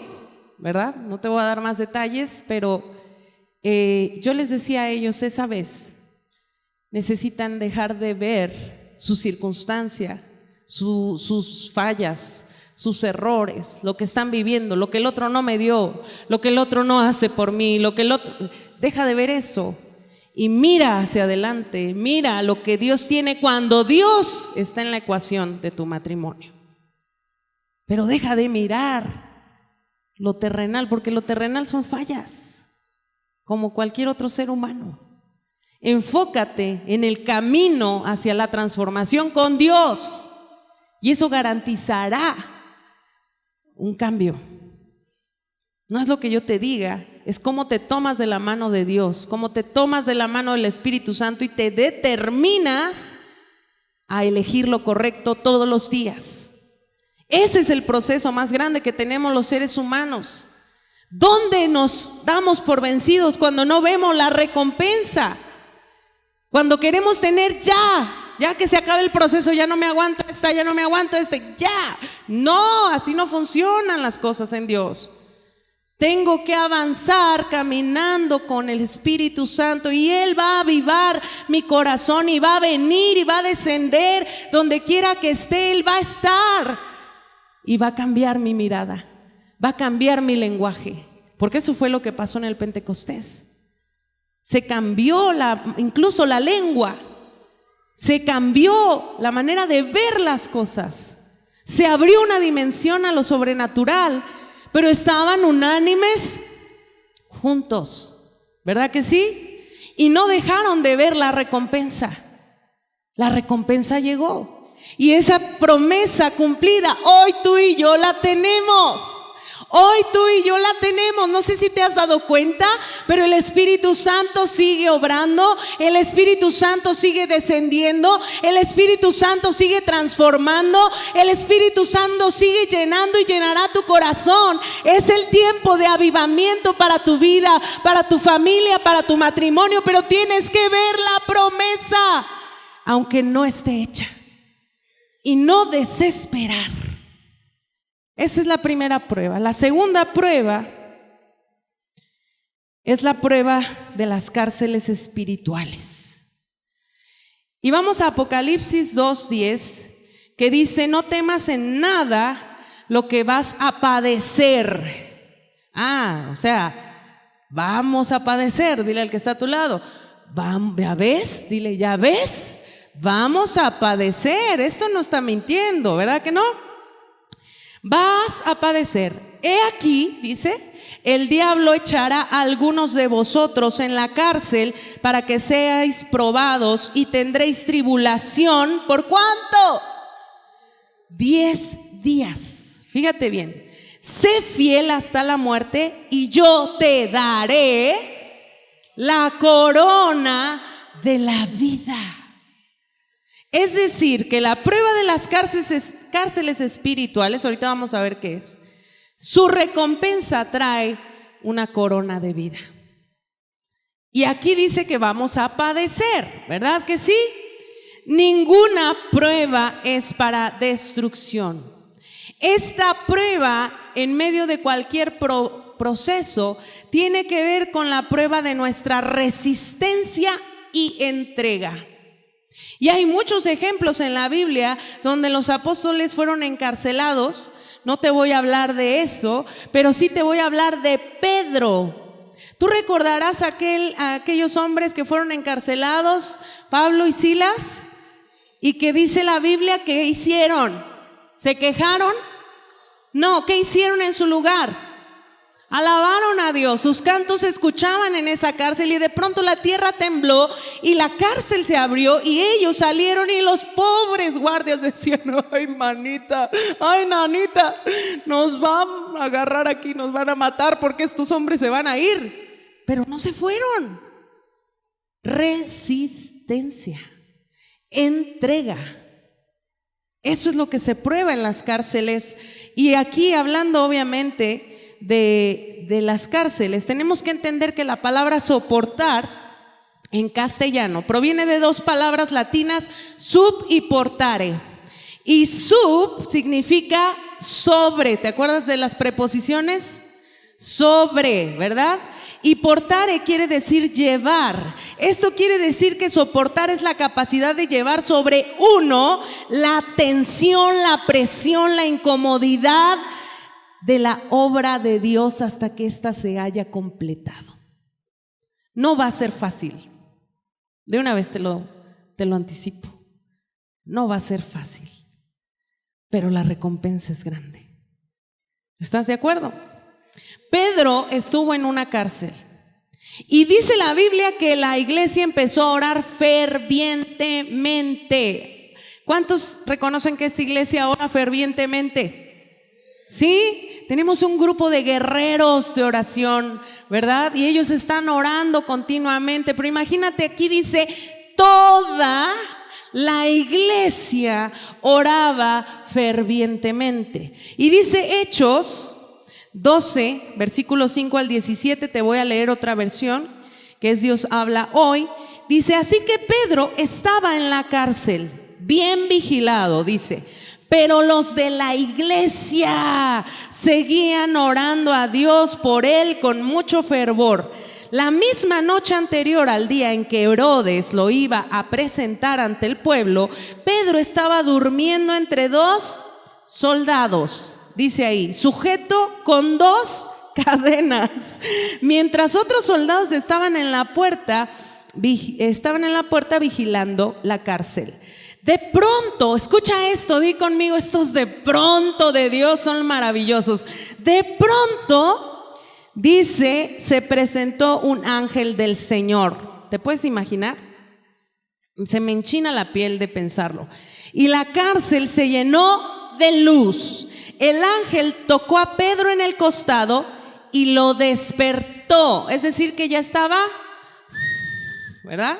¿verdad? No te voy a dar más detalles, pero yo les decía a ellos, esa vez necesitan dejar de ver su circunstancia, sus fallas, sus errores, lo que están viviendo, lo que el otro no me dio, lo que el otro no hace por mí, lo que el otro… Deja de ver eso y mira hacia adelante, mira lo que Dios tiene cuando Dios está en la ecuación de tu matrimonio. Pero deja de mirar lo terrenal, porque lo terrenal son fallas, como cualquier otro ser humano. Enfócate en el camino hacia la transformación con Dios, y eso garantizará un cambio. No es lo que yo te diga, es cómo te tomas de la mano de Dios, cómo te tomas de la mano del Espíritu Santo y te determinas a elegir lo correcto todos los días. Ese es el proceso más grande que tenemos los seres humanos. ¿Dónde nos damos por vencidos? Cuando no vemos la recompensa, cuando queremos tener ya que se acabe el proceso, ya no me aguanto esta, ya no me aguanto este, ya. No, así no funcionan las cosas en Dios. Tengo que avanzar caminando con el Espíritu Santo, y Él va a avivar mi corazón, y va a venir y va a descender donde quiera que esté. Él va a estar y va a cambiar mi mirada, va a cambiar mi lenguaje, porque eso fue lo que pasó en el Pentecostés. Se cambió incluso la lengua, se cambió la manera de ver las cosas, se abrió una dimensión a lo sobrenatural, pero estaban unánimes juntos, ¿verdad que sí? Y no dejaron de ver la recompensa. La recompensa llegó. Y esa promesa cumplida, hoy tú y yo la tenemos. Hoy tú y yo la tenemos. No sé si te has dado cuenta, pero el Espíritu Santo sigue obrando, el Espíritu Santo sigue descendiendo, el Espíritu Santo sigue transformando, el Espíritu Santo sigue llenando y llenará tu corazón. Es el tiempo de avivamiento para tu vida, para tu familia, para tu matrimonio, pero tienes que ver la promesa, aunque no esté hecha, y no desesperar. Esa es la primera prueba. La segunda prueba es la prueba de las cárceles espirituales. Y vamos a Apocalipsis 2:10, que dice: no temas en nada lo que vas a padecer. O sea, vamos a padecer. Dile al que está a tu lado, ¿ya ves? Dile, ¿ya ves? Vamos a padecer. Esto no está mintiendo, ¿verdad que no? Vas a padecer. He aquí, dice, el diablo echará a algunos de vosotros en la cárcel para que seáis probados, y tendréis tribulación. ¿Por cuánto? 10 días. Fíjate bien. Sé fiel hasta la muerte, y yo te daré la corona de la vida. Es decir, que la prueba de las cárceles espirituales, ahorita vamos a ver qué es, su recompensa trae una corona de vida. Y aquí dice que vamos a padecer, ¿verdad que sí? Ninguna prueba es para destrucción. Esta prueba, en medio de cualquier proceso, tiene que ver con la prueba de nuestra resistencia y entrega. Y hay muchos ejemplos en la Biblia donde los apóstoles fueron encarcelados. No te voy a hablar de eso, pero sí te voy a hablar de Pedro. Tú recordarás a aquellos hombres que fueron encarcelados, Pablo y Silas, y que dice la Biblia que hicieron. ¿Se quejaron? No, ¿qué hicieron en su lugar? Alabaron a Dios, sus cantos se escuchaban en esa cárcel y de pronto la tierra tembló y la cárcel se abrió y ellos salieron y los pobres guardias decían: ay manita, ay nanita, nos van a agarrar aquí, nos van a matar porque estos hombres se van a ir. Pero no se fueron. Resistencia, entrega. Eso es lo que se prueba en las cárceles. Y aquí hablando obviamente de las cárceles, tenemos que entender que la palabra soportar en castellano proviene de dos palabras latinas, sub y portare. Y sub significa sobre. ¿Te acuerdas de las preposiciones? Sobre, ¿verdad? Y portare quiere decir llevar. Esto quiere decir que soportar es la capacidad de llevar sobre uno la tensión, la presión, la incomodidad de la obra de Dios hasta que ésta se haya completado. No va a ser fácil. De una vez te lo anticipo. No va a ser fácil, pero la recompensa es grande. ¿Estás de acuerdo? Pedro estuvo en una cárcel y dice la Biblia que la iglesia empezó a orar fervientemente. ¿Cuántos reconocen que esta iglesia ora fervientemente? Sí, tenemos un grupo de guerreros de oración, ¿verdad? Y ellos están orando continuamente, pero imagínate, aquí dice: toda la iglesia oraba fervientemente. Y dice Hechos 12, versículos 5 al 17, te voy a leer otra versión, que es Dios habla hoy. Dice: así que Pedro estaba en la cárcel, bien vigilado, dice, pero los de la iglesia seguían orando a Dios por él con mucho fervor. La misma noche anterior al día en que Herodes lo iba a presentar ante el pueblo, Pedro estaba durmiendo entre dos soldados. Dice ahí, sujeto con dos cadenas, mientras otros soldados estaban en la puerta vigilando la cárcel. De pronto, escucha esto, di conmigo, estos de pronto de Dios son maravillosos. De pronto, dice, se presentó un ángel del Señor. ¿Te puedes imaginar? Se me enchina la piel de pensarlo. Y la cárcel se llenó de luz. El ángel tocó a Pedro en el costado y lo despertó. Es decir, que ya estaba, ¿verdad?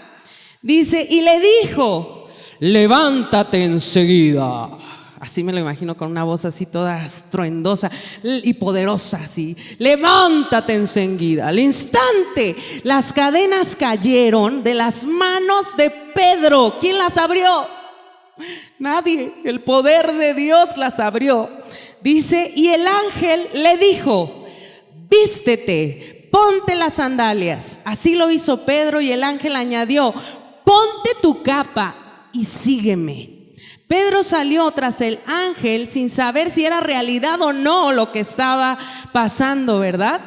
Dice, y le dijo: levántate enseguida. Así me lo imagino, con una voz así toda estruendosa y poderosa, así. Levántate enseguida. Al instante, las cadenas cayeron de las manos de Pedro. ¿Quién las abrió? Nadie. El poder de Dios las abrió. Dice, y el ángel le dijo: vístete, ponte las sandalias. Así lo hizo Pedro y el ángel añadió: ponte tu capa y sígueme. Pedro salió tras el ángel sin saber si era realidad o no lo que estaba pasando, ¿verdad?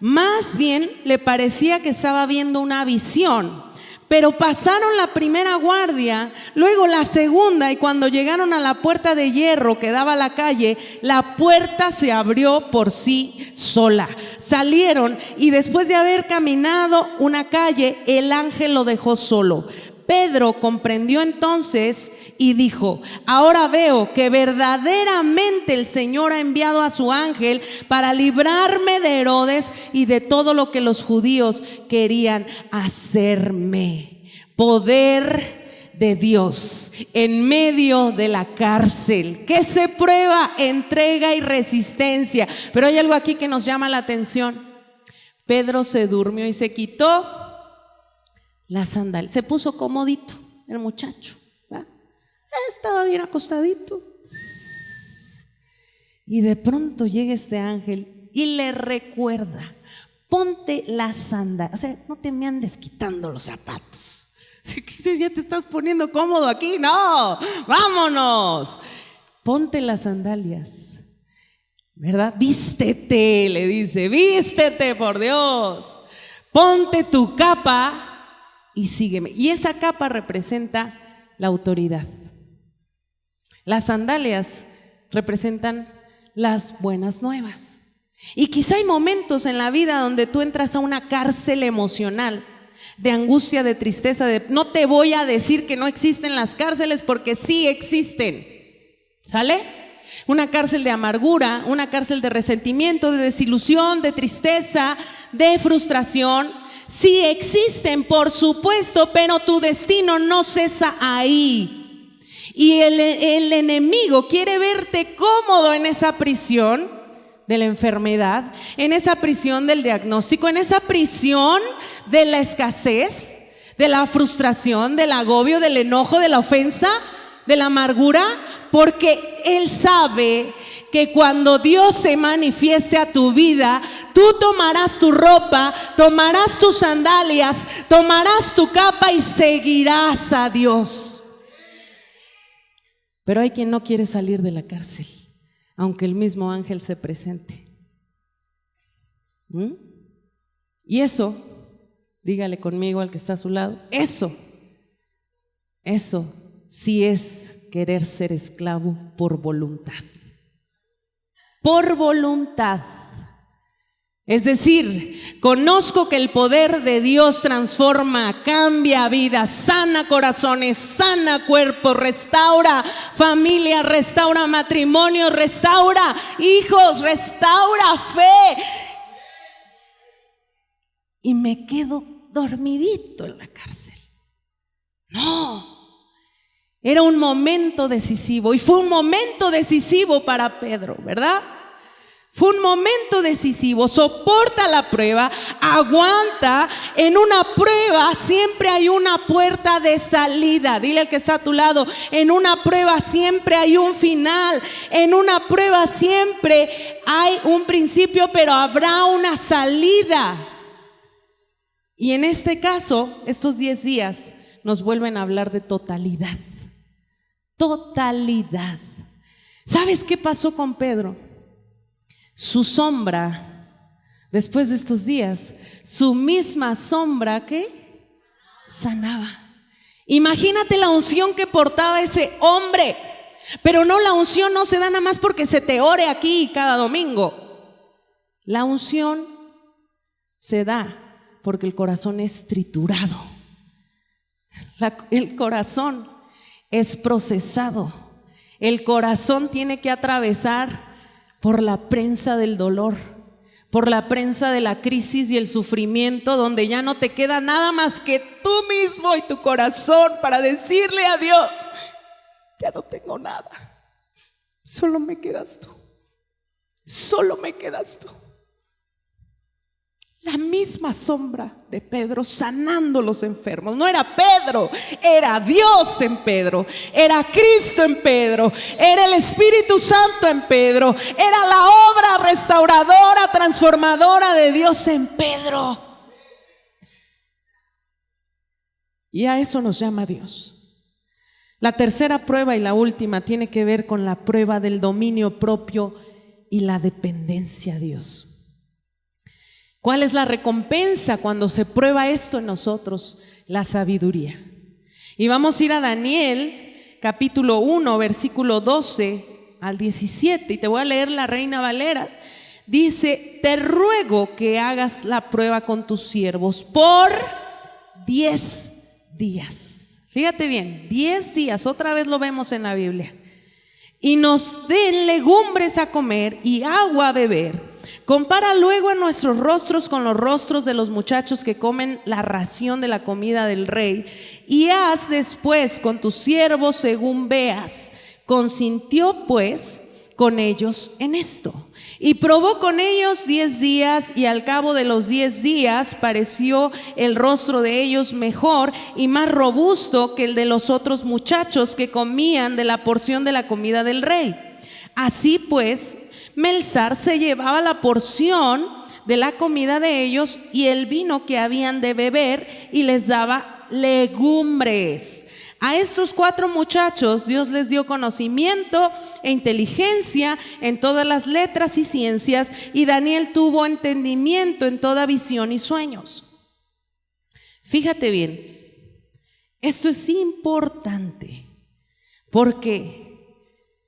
Más bien le parecía que estaba viendo una visión. Pero pasaron la primera guardia, luego la segunda, y cuando llegaron a la puerta de hierro que daba a la calle, la puerta se abrió por sí sola. Salieron y después de haber caminado una calle, el ángel lo dejó solo. Pedro comprendió entonces y dijo: ahora veo que verdaderamente el Señor ha enviado a su ángel para librarme de Herodes y de todo lo que los judíos querían hacerme. Poder de Dios en medio de la cárcel. ¿Qué se prueba? Entrega y resistencia. Pero hay algo aquí que nos llama la atención. Pedro se durmió y se quitó la sandalia. Se puso comodito el muchacho, ¿verdad? Estaba bien acostadito. Y de pronto llega este ángel y le recuerda: ponte la sandalia. O sea, no te me andes quitando los zapatos. Ya te estás poniendo cómodo aquí. No, vámonos. Ponte las sandalias, ¿verdad? Vístete, le dice, vístete, por Dios. Ponte tu capa y sígueme. Y esa capa representa la autoridad. Las sandalias representan las buenas nuevas. Y quizá hay momentos en la vida donde tú entras a una cárcel emocional, de angustia, de tristeza, no te voy a decir que no existen las cárceles, porque sí existen, ¿sale? Una cárcel de amargura, una cárcel de resentimiento, de desilusión, de tristeza, de frustración. Sí existen, por supuesto, pero tu destino no cesa ahí. Y el enemigo quiere verte cómodo en esa prisión de la enfermedad, en esa prisión del diagnóstico, en esa prisión de la escasez, de la frustración, del agobio, del enojo, de la ofensa, de la amargura, porque él sabe que cuando Dios se manifieste a tu vida, tú tomarás tu ropa, tomarás tus sandalias, tomarás tu capa y seguirás a Dios. Pero hay quien no quiere salir de la cárcel, aunque el mismo ángel se presente. Y eso, dígale conmigo al que está a su lado, eso sí es querer ser esclavo por voluntad. Por voluntad. Es decir, conozco que el poder de Dios transforma, cambia vidas, sana corazones, sana cuerpos, restaura familia, restaura matrimonio, restaura hijos, restaura fe. Y me quedo dormidito en la cárcel. No, era un momento decisivo, y fue un momento decisivo para Pedro, ¿verdad? Fue un momento decisivo. Soporta la prueba, aguanta. En una prueba siempre hay una puerta de salida. Dile al que está a tu lado: en una prueba siempre hay un final. En una prueba siempre hay un principio, pero habrá una salida. Y en este caso, estos 10 días nos vuelven a hablar de totalidad. Totalidad. ¿Sabes qué pasó con Pedro? Su sombra, después de estos días, su misma sombra, ¿qué? Sanaba. Imagínate la unción que portaba ese hombre. Pero no, la unción no se da nada más porque se te ore aquí cada domingo. La unción se da porque el corazón es triturado. El corazón es procesado. El corazón tiene que atravesar por la prensa del dolor, por la prensa de la crisis y el sufrimiento, donde ya no te queda nada más que tú mismo y tu corazón para decirle a Dios: ya no tengo nada, solo me quedas tú, solo me quedas tú. La misma sombra de Pedro sanando los enfermos. No era Pedro, era Dios en Pedro, era Cristo en Pedro, era el Espíritu Santo en Pedro, era la obra restauradora, transformadora de Dios en Pedro. Y a eso nos llama Dios. La tercera prueba y la última tiene que ver con la prueba del dominio propio y la dependencia a Dios. ¿Cuál es la recompensa cuando se prueba esto en nosotros? La sabiduría. Y vamos a ir a Daniel, capítulo 1, versículo 12 al 17, y te voy a leer la Reina Valera. Dice: te ruego que hagas la prueba con tus siervos por 10 días. Fíjate bien, 10 días, otra vez lo vemos en la Biblia. Y nos den legumbres a comer y agua a beber, compara luego a nuestros rostros con los rostros de los muchachos que comen la ración de la comida del rey, y haz después con tus siervos según veas. Consintió pues con ellos en esto. Y probó con ellos 10 días, y al cabo de los 10 días pareció el rostro de ellos mejor y más robusto que el de los otros muchachos que comían de la porción de la comida del rey. Así pues, Melzar se llevaba la porción de la comida de ellos y el vino que habían de beber, y les daba legumbres. A estos 4 muchachos Dios les dio conocimiento e inteligencia en todas las letras y ciencias, y Daniel tuvo entendimiento en toda visión y sueños. Fíjate bien, esto es importante, porque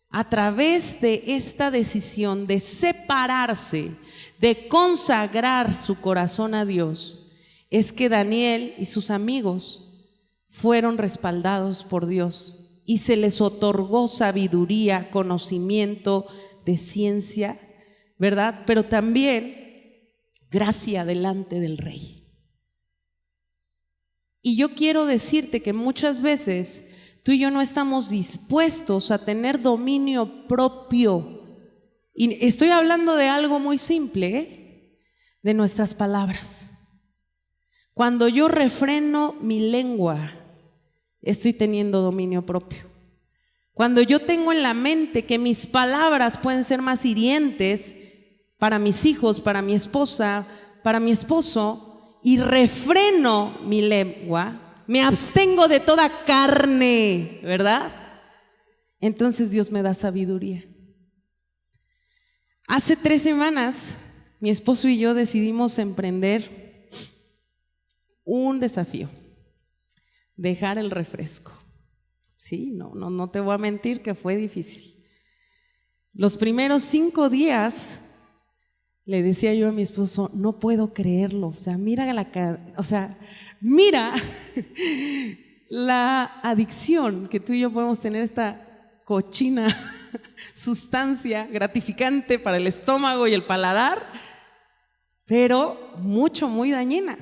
a través de esta decisión de separarse, de consagrar su corazón a Dios, es que Daniel y sus amigos fueron respaldados por Dios y se les otorgó sabiduría, conocimiento de ciencia, ¿verdad? Pero también gracia delante del rey. Y yo quiero decirte que muchas veces tú y yo no estamos dispuestos a tener dominio propio. Y estoy hablando de algo muy simple, de nuestras palabras. Cuando yo refreno mi lengua, estoy teniendo dominio propio. Cuando yo tengo en la mente que mis palabras pueden ser más hirientes para mis hijos, para mi esposa, para mi esposo, y refreno mi lengua, me abstengo de toda carne, ¿verdad? Entonces Dios me da sabiduría. Hace 3 semanas, mi esposo y yo decidimos emprender un desafío: dejar el refresco. Sí, no te voy a mentir que fue difícil. Los primeros 5 días le decía yo a mi esposo, no puedo creerlo, o sea, mira la adicción que tú y yo podemos tener, esta cochina sustancia gratificante para el estómago y el paladar, pero muy dañina.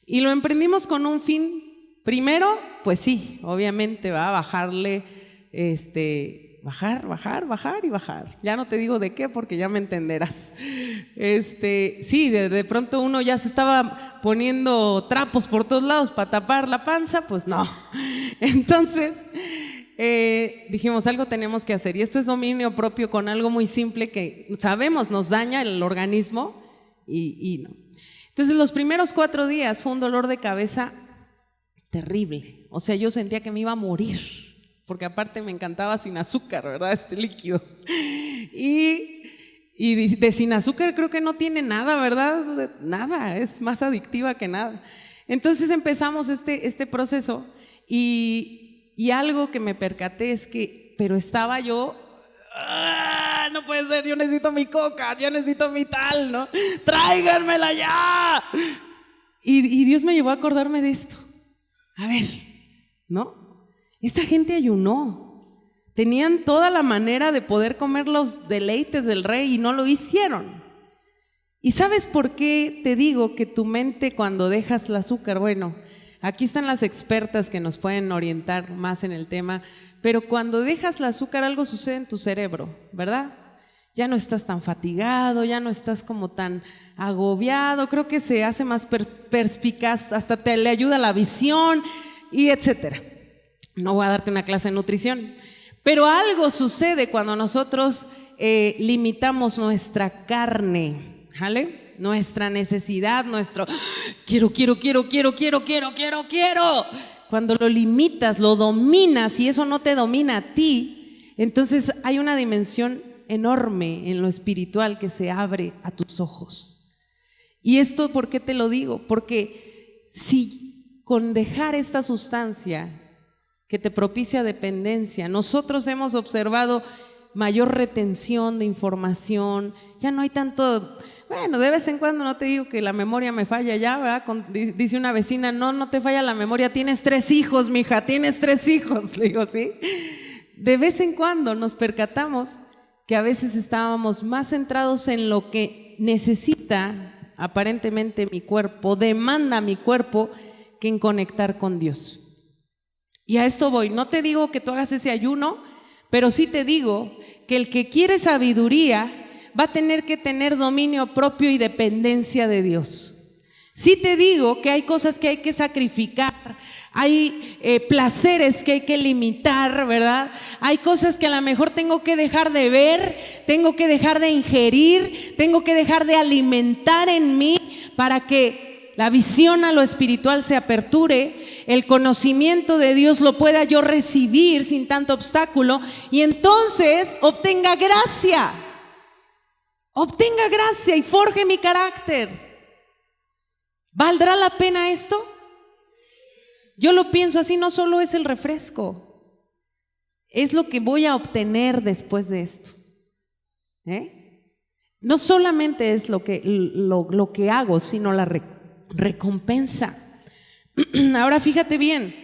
Y lo emprendimos con un fin. Primero, pues sí, obviamente va a bajarle, bajar y bajar. Ya no te digo de qué, porque ya me entenderás. Sí, de pronto uno ya se estaba poniendo trapos por todos lados para tapar la panza, pues no. Entonces dijimos, algo tenemos que hacer, y esto es dominio propio con algo muy simple que sabemos nos daña el organismo y no. Entonces los primeros 4 días fue un dolor de cabeza terrible, o sea, yo sentía que me iba a morir, porque aparte me encantaba sin azúcar, ¿verdad? Este líquido. Y de sin azúcar creo que no tiene nada, ¿verdad? Nada, es más adictiva que nada. Entonces empezamos este proceso y algo que me percaté es que, pero estaba yo, no puede ser, yo necesito mi coca, yo necesito mi tal, ¿no? Tráiganmela ya. Y Dios me llevó a acordarme de esto. A ver, ¿no? Esta gente ayunó, tenían toda la manera de poder comer los deleites del rey y no lo hicieron. ¿Y sabes por qué te digo que tu mente, cuando dejas el azúcar? Bueno, aquí están las expertas que nos pueden orientar más en el tema, pero cuando dejas el azúcar algo sucede en tu cerebro, ¿verdad? Ya no estás tan fatigado, ya no estás como tan agobiado, creo que se hace más perspicaz, hasta te le ayuda la visión y etcétera. No voy a darte una clase de nutrición, pero algo sucede cuando nosotros limitamos nuestra carne, ¿vale? Nuestra necesidad, nuestro quiero. Cuando lo limitas, lo dominas y eso no te domina a ti, entonces hay una dimensión enorme en lo espiritual que se abre a tus ojos. Y esto, ¿por qué te lo digo? Porque si con dejar esta sustancia que te propicia dependencia, nosotros hemos observado mayor retención de información, ya no hay tanto, bueno, de vez en cuando, no te digo que la memoria me falla ya, ¿verdad? Dice una vecina, no te falla la memoria, tienes 3 hijos, mija, tienes 3 hijos. Le digo, sí. De vez en cuando nos percatamos que a veces estábamos más centrados en lo que necesita aparentemente mi cuerpo, demanda mi cuerpo, que en conectar con Dios. Y a esto voy, no te digo que tú hagas ese ayuno, pero sí te digo que el que quiere sabiduría va a tener que tener dominio propio y dependencia de Dios. Sí te digo que hay cosas que hay que sacrificar, hay placeres que hay que limitar, ¿verdad? Hay cosas que a lo mejor tengo que dejar de ver, tengo que dejar de ingerir, tengo que dejar de alimentar en mí para que la visión a lo espiritual se aperture, el conocimiento de Dios lo pueda yo recibir sin tanto obstáculo y entonces obtenga gracia y forje mi carácter. ¿Valdrá la pena esto? Yo lo pienso así, no solo es el refresco, es lo que voy a obtener después de esto. No solamente es lo que hago, sino la recompensa. Ahora fíjate bien,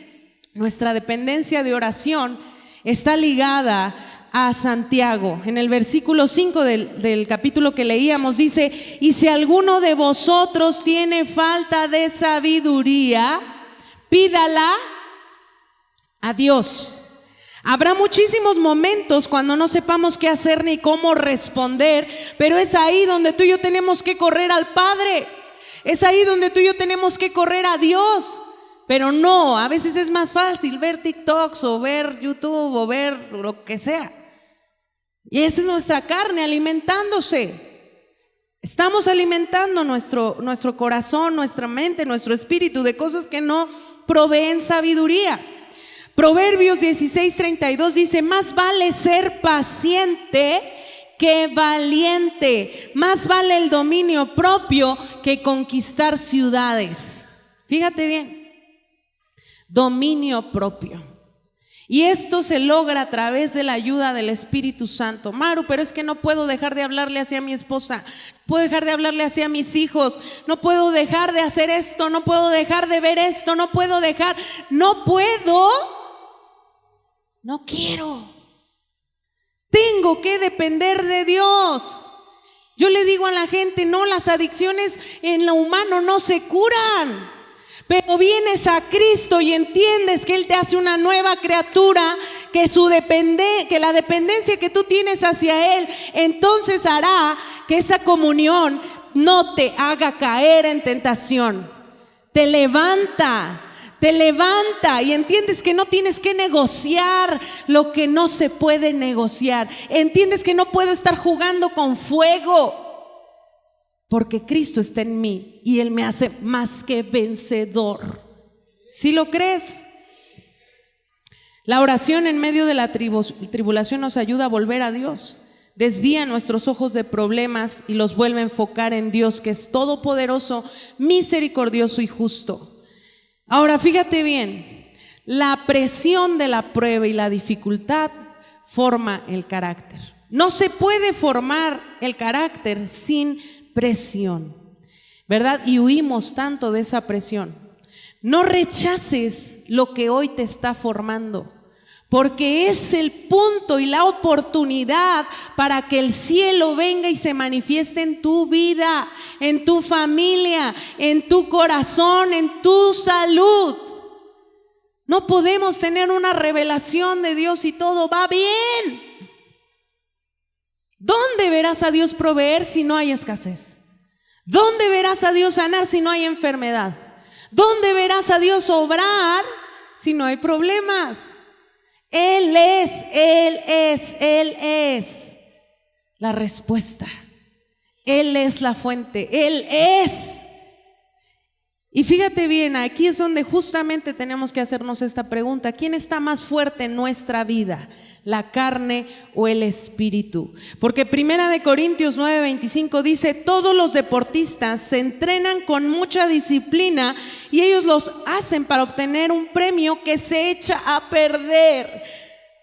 nuestra dependencia de oración está ligada a Santiago. En el versículo 5 del capítulo que leíamos dice: y si alguno de vosotros tiene falta de sabiduría, pídala a Dios. Habrá muchísimos momentos cuando no sepamos qué hacer ni cómo responder, pero es ahí donde tú y yo tenemos que correr al Padre. Es ahí donde tú y yo tenemos que correr a Dios. Pero no, a veces es más fácil ver TikToks o ver YouTube o ver lo que sea. Y esa es nuestra carne alimentándose. Estamos alimentando nuestro corazón, nuestra mente, nuestro espíritu de cosas que no proveen sabiduría. Proverbios 16:32 dice: más vale ser paciente que valiente, más vale el dominio propio que conquistar ciudades. Fíjate bien, dominio propio. Y esto se logra a través de la ayuda del Espíritu Santo. Maru, pero es que no puedo dejar de hablarle así a mi esposa, no puedo dejar de hablarle así a mis hijos, no puedo dejar de hacer esto, no puedo dejar de ver esto, no puedo, no quiero. Tengo que depender de Dios. Yo le digo a la gente, no, las adicciones en lo humano no se curan. Pero vienes a Cristo y entiendes que Él te hace una nueva criatura, que la dependencia que tú tienes hacia Él, entonces hará que esa comunión no te haga caer en tentación. Te levanta y entiendes que no tienes que negociar lo que no se puede negociar. Entiendes que no puedo estar jugando con fuego, porque Cristo está en mí y Él me hace más que vencedor. ¿Sí lo crees? La oración en medio de la tribulación nos ayuda a volver a Dios. Desvía nuestros ojos de problemas y los vuelve a enfocar en Dios, que es todopoderoso, misericordioso y justo. Ahora fíjate bien, la presión de la prueba y la dificultad forma el carácter. No se puede formar el carácter sin presión, ¿verdad? Y huimos tanto de esa presión. No rechaces lo que hoy te está formando, porque es el punto y la oportunidad para que el cielo venga y se manifieste en tu vida, en tu familia, en tu corazón, en tu salud. No podemos tener una revelación de Dios y todo va bien. ¿Dónde verás a Dios proveer si no hay escasez? ¿Dónde verás a Dios sanar si no hay enfermedad? ¿Dónde verás a Dios obrar si no hay problemas? Él es la respuesta. Él es la fuente. Él es. Y fíjate bien, aquí es donde justamente tenemos que hacernos esta pregunta: ¿quién está más fuerte en nuestra vida? ¿La carne o el espíritu? Porque 1 Corintios 9:25 dice: todos los deportistas se entrenan con mucha disciplina y ellos los hacen para obtener un premio que se echa a perder.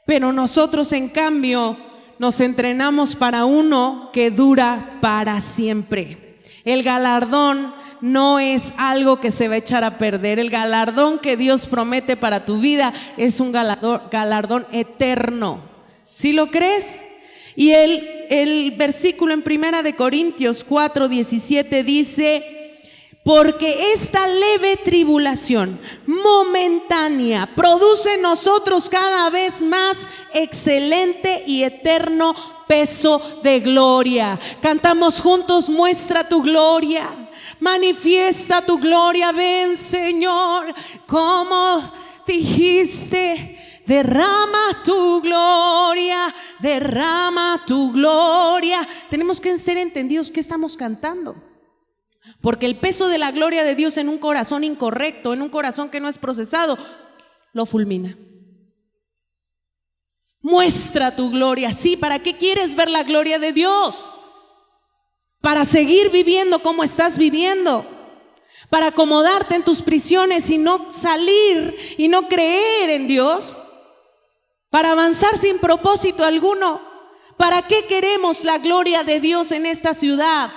Pero nosotros, en cambio, nos entrenamos para uno que dura para siempre. El galardón no es algo que se va a echar a perder. El galardón que Dios promete para tu vida es un galardón eterno. ¿Sí lo crees? Y el versículo en 1 Corintios 4:17 dice: porque esta leve tribulación momentánea produce en nosotros cada vez más excelente y eterno peso de gloria. Cantamos juntos: muestra tu gloria, manifiesta tu gloria, ven Señor, como dijiste, derrama tu gloria, derrama tu gloria. Tenemos que ser entendidos qué estamos cantando. Porque el peso de la gloria de Dios en un corazón incorrecto, en un corazón que no es procesado, lo fulmina. Muestra tu gloria. Sí, ¿para qué quieres ver la gloria de Dios? Para seguir viviendo como estás viviendo, para acomodarte en tus prisiones y no salir y no creer en Dios, para avanzar sin propósito alguno. ¿Para qué queremos la gloria de Dios en esta ciudad?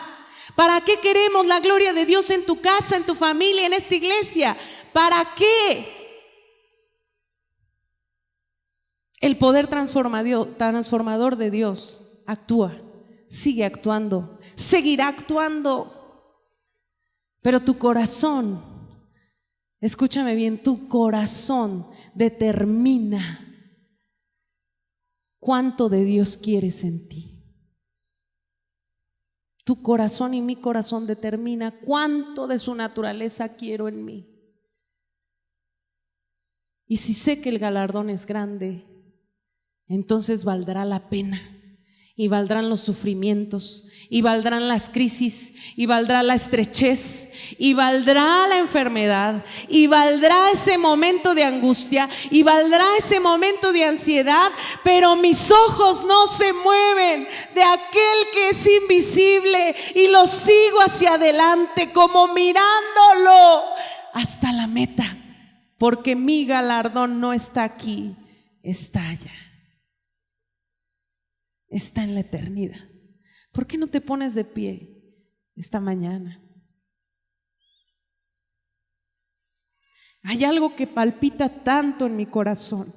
¿Para qué queremos la gloria de Dios en tu casa, en tu familia, en esta iglesia? ¿Para qué? El poder transformador de Dios actúa, sigue actuando, seguirá actuando. Pero tu corazón, escúchame bien, tu corazón determina cuánto de Dios quieres en ti. Tu corazón y mi corazón determina cuánto de su naturaleza quiero en mí. Y si sé que el galardón es grande, entonces valdrá la pena, y valdrán los sufrimientos, y valdrán las crisis, y valdrá la estrechez, y valdrá la enfermedad, y valdrá ese momento de angustia, y valdrá ese momento de ansiedad, pero mis ojos no se mueven de aquel que es invisible, y lo sigo hacia adelante como mirándolo hasta la meta, porque mi galardón no está aquí, está allá. Está en la eternidad. ¿Por qué no te pones de pie esta mañana? Hay algo que palpita tanto en mi corazón.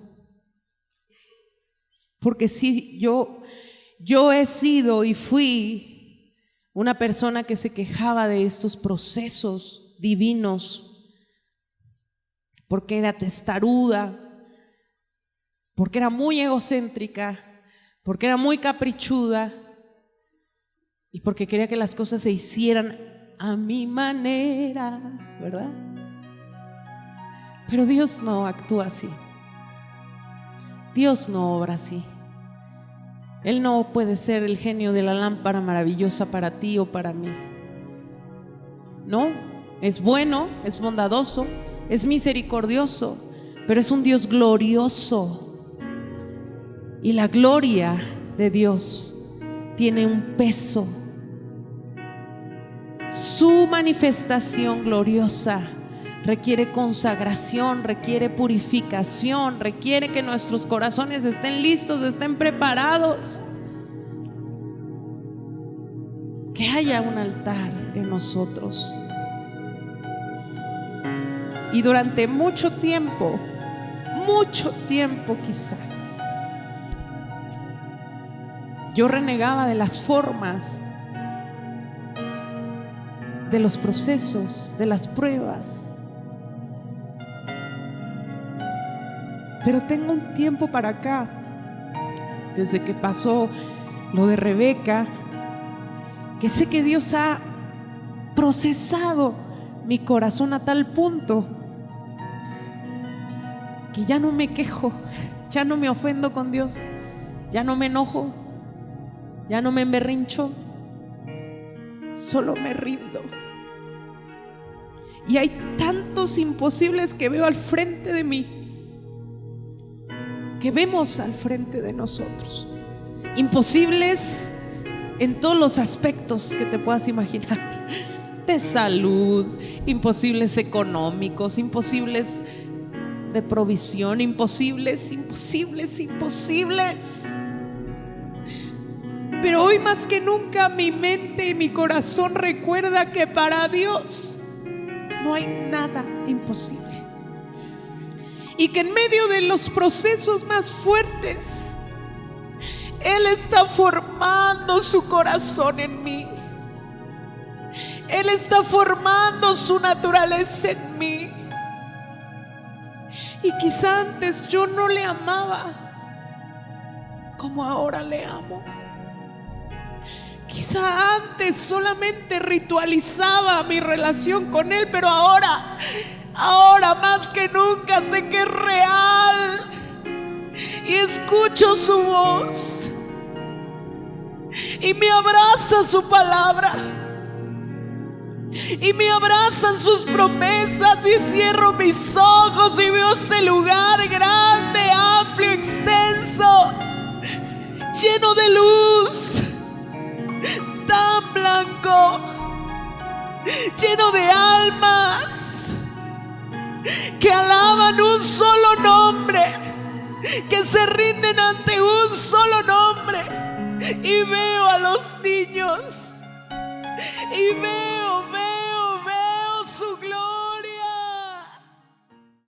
Porque sí, yo he sido y fui una persona que se quejaba de estos procesos divinos, porque era testaruda, porque era muy egocéntrica, porque era muy caprichuda y porque quería que las cosas se hicieran a mi manera, ¿verdad? Pero Dios no actúa así. Dios no obra así. Él no puede ser el genio de la lámpara maravillosa para ti o para mí. No, es bueno, es bondadoso, es misericordioso, pero es un Dios glorioso. Y la gloria de Dios tiene un peso. Su manifestación gloriosa requiere consagración, requiere purificación, requiere que nuestros corazones estén listos, estén preparados. Que haya un altar en nosotros. Y durante mucho tiempo quizá, yo renegaba de las formas, de los procesos, de las pruebas. Pero tengo un tiempo para acá, desde que pasó lo de Rebeca, que sé que Dios ha procesado mi corazón a tal punto que ya no me quejo, ya no me ofendo con Dios, ya no me enojo, ya no me emberrincho, solo me rindo. Y hay tantos imposibles que veo al frente de mí, que vemos al frente de nosotros. Imposibles en todos los aspectos que te puedas imaginar. De salud, imposibles económicos, imposibles de provisión, imposibles. Pero hoy más que nunca mi mente y mi corazón recuerda que para Dios no hay nada imposible. Y que en medio de los procesos más fuertes, Él está formando su corazón en mí. Él está formando su naturaleza en mí. Y quizá antes yo no le amaba como ahora le amo. Quizá antes solamente ritualizaba mi relación con Él, pero ahora más que nunca sé que es real. Y escucho su voz y me abraza su palabra y me abrazan sus promesas, y cierro mis ojos y veo este lugar grande, amplio, extenso, lleno de luz, tan blanco, lleno de almas que alaban un solo nombre, que se rinden ante un solo nombre. Y veo a los niños y veo su gloria.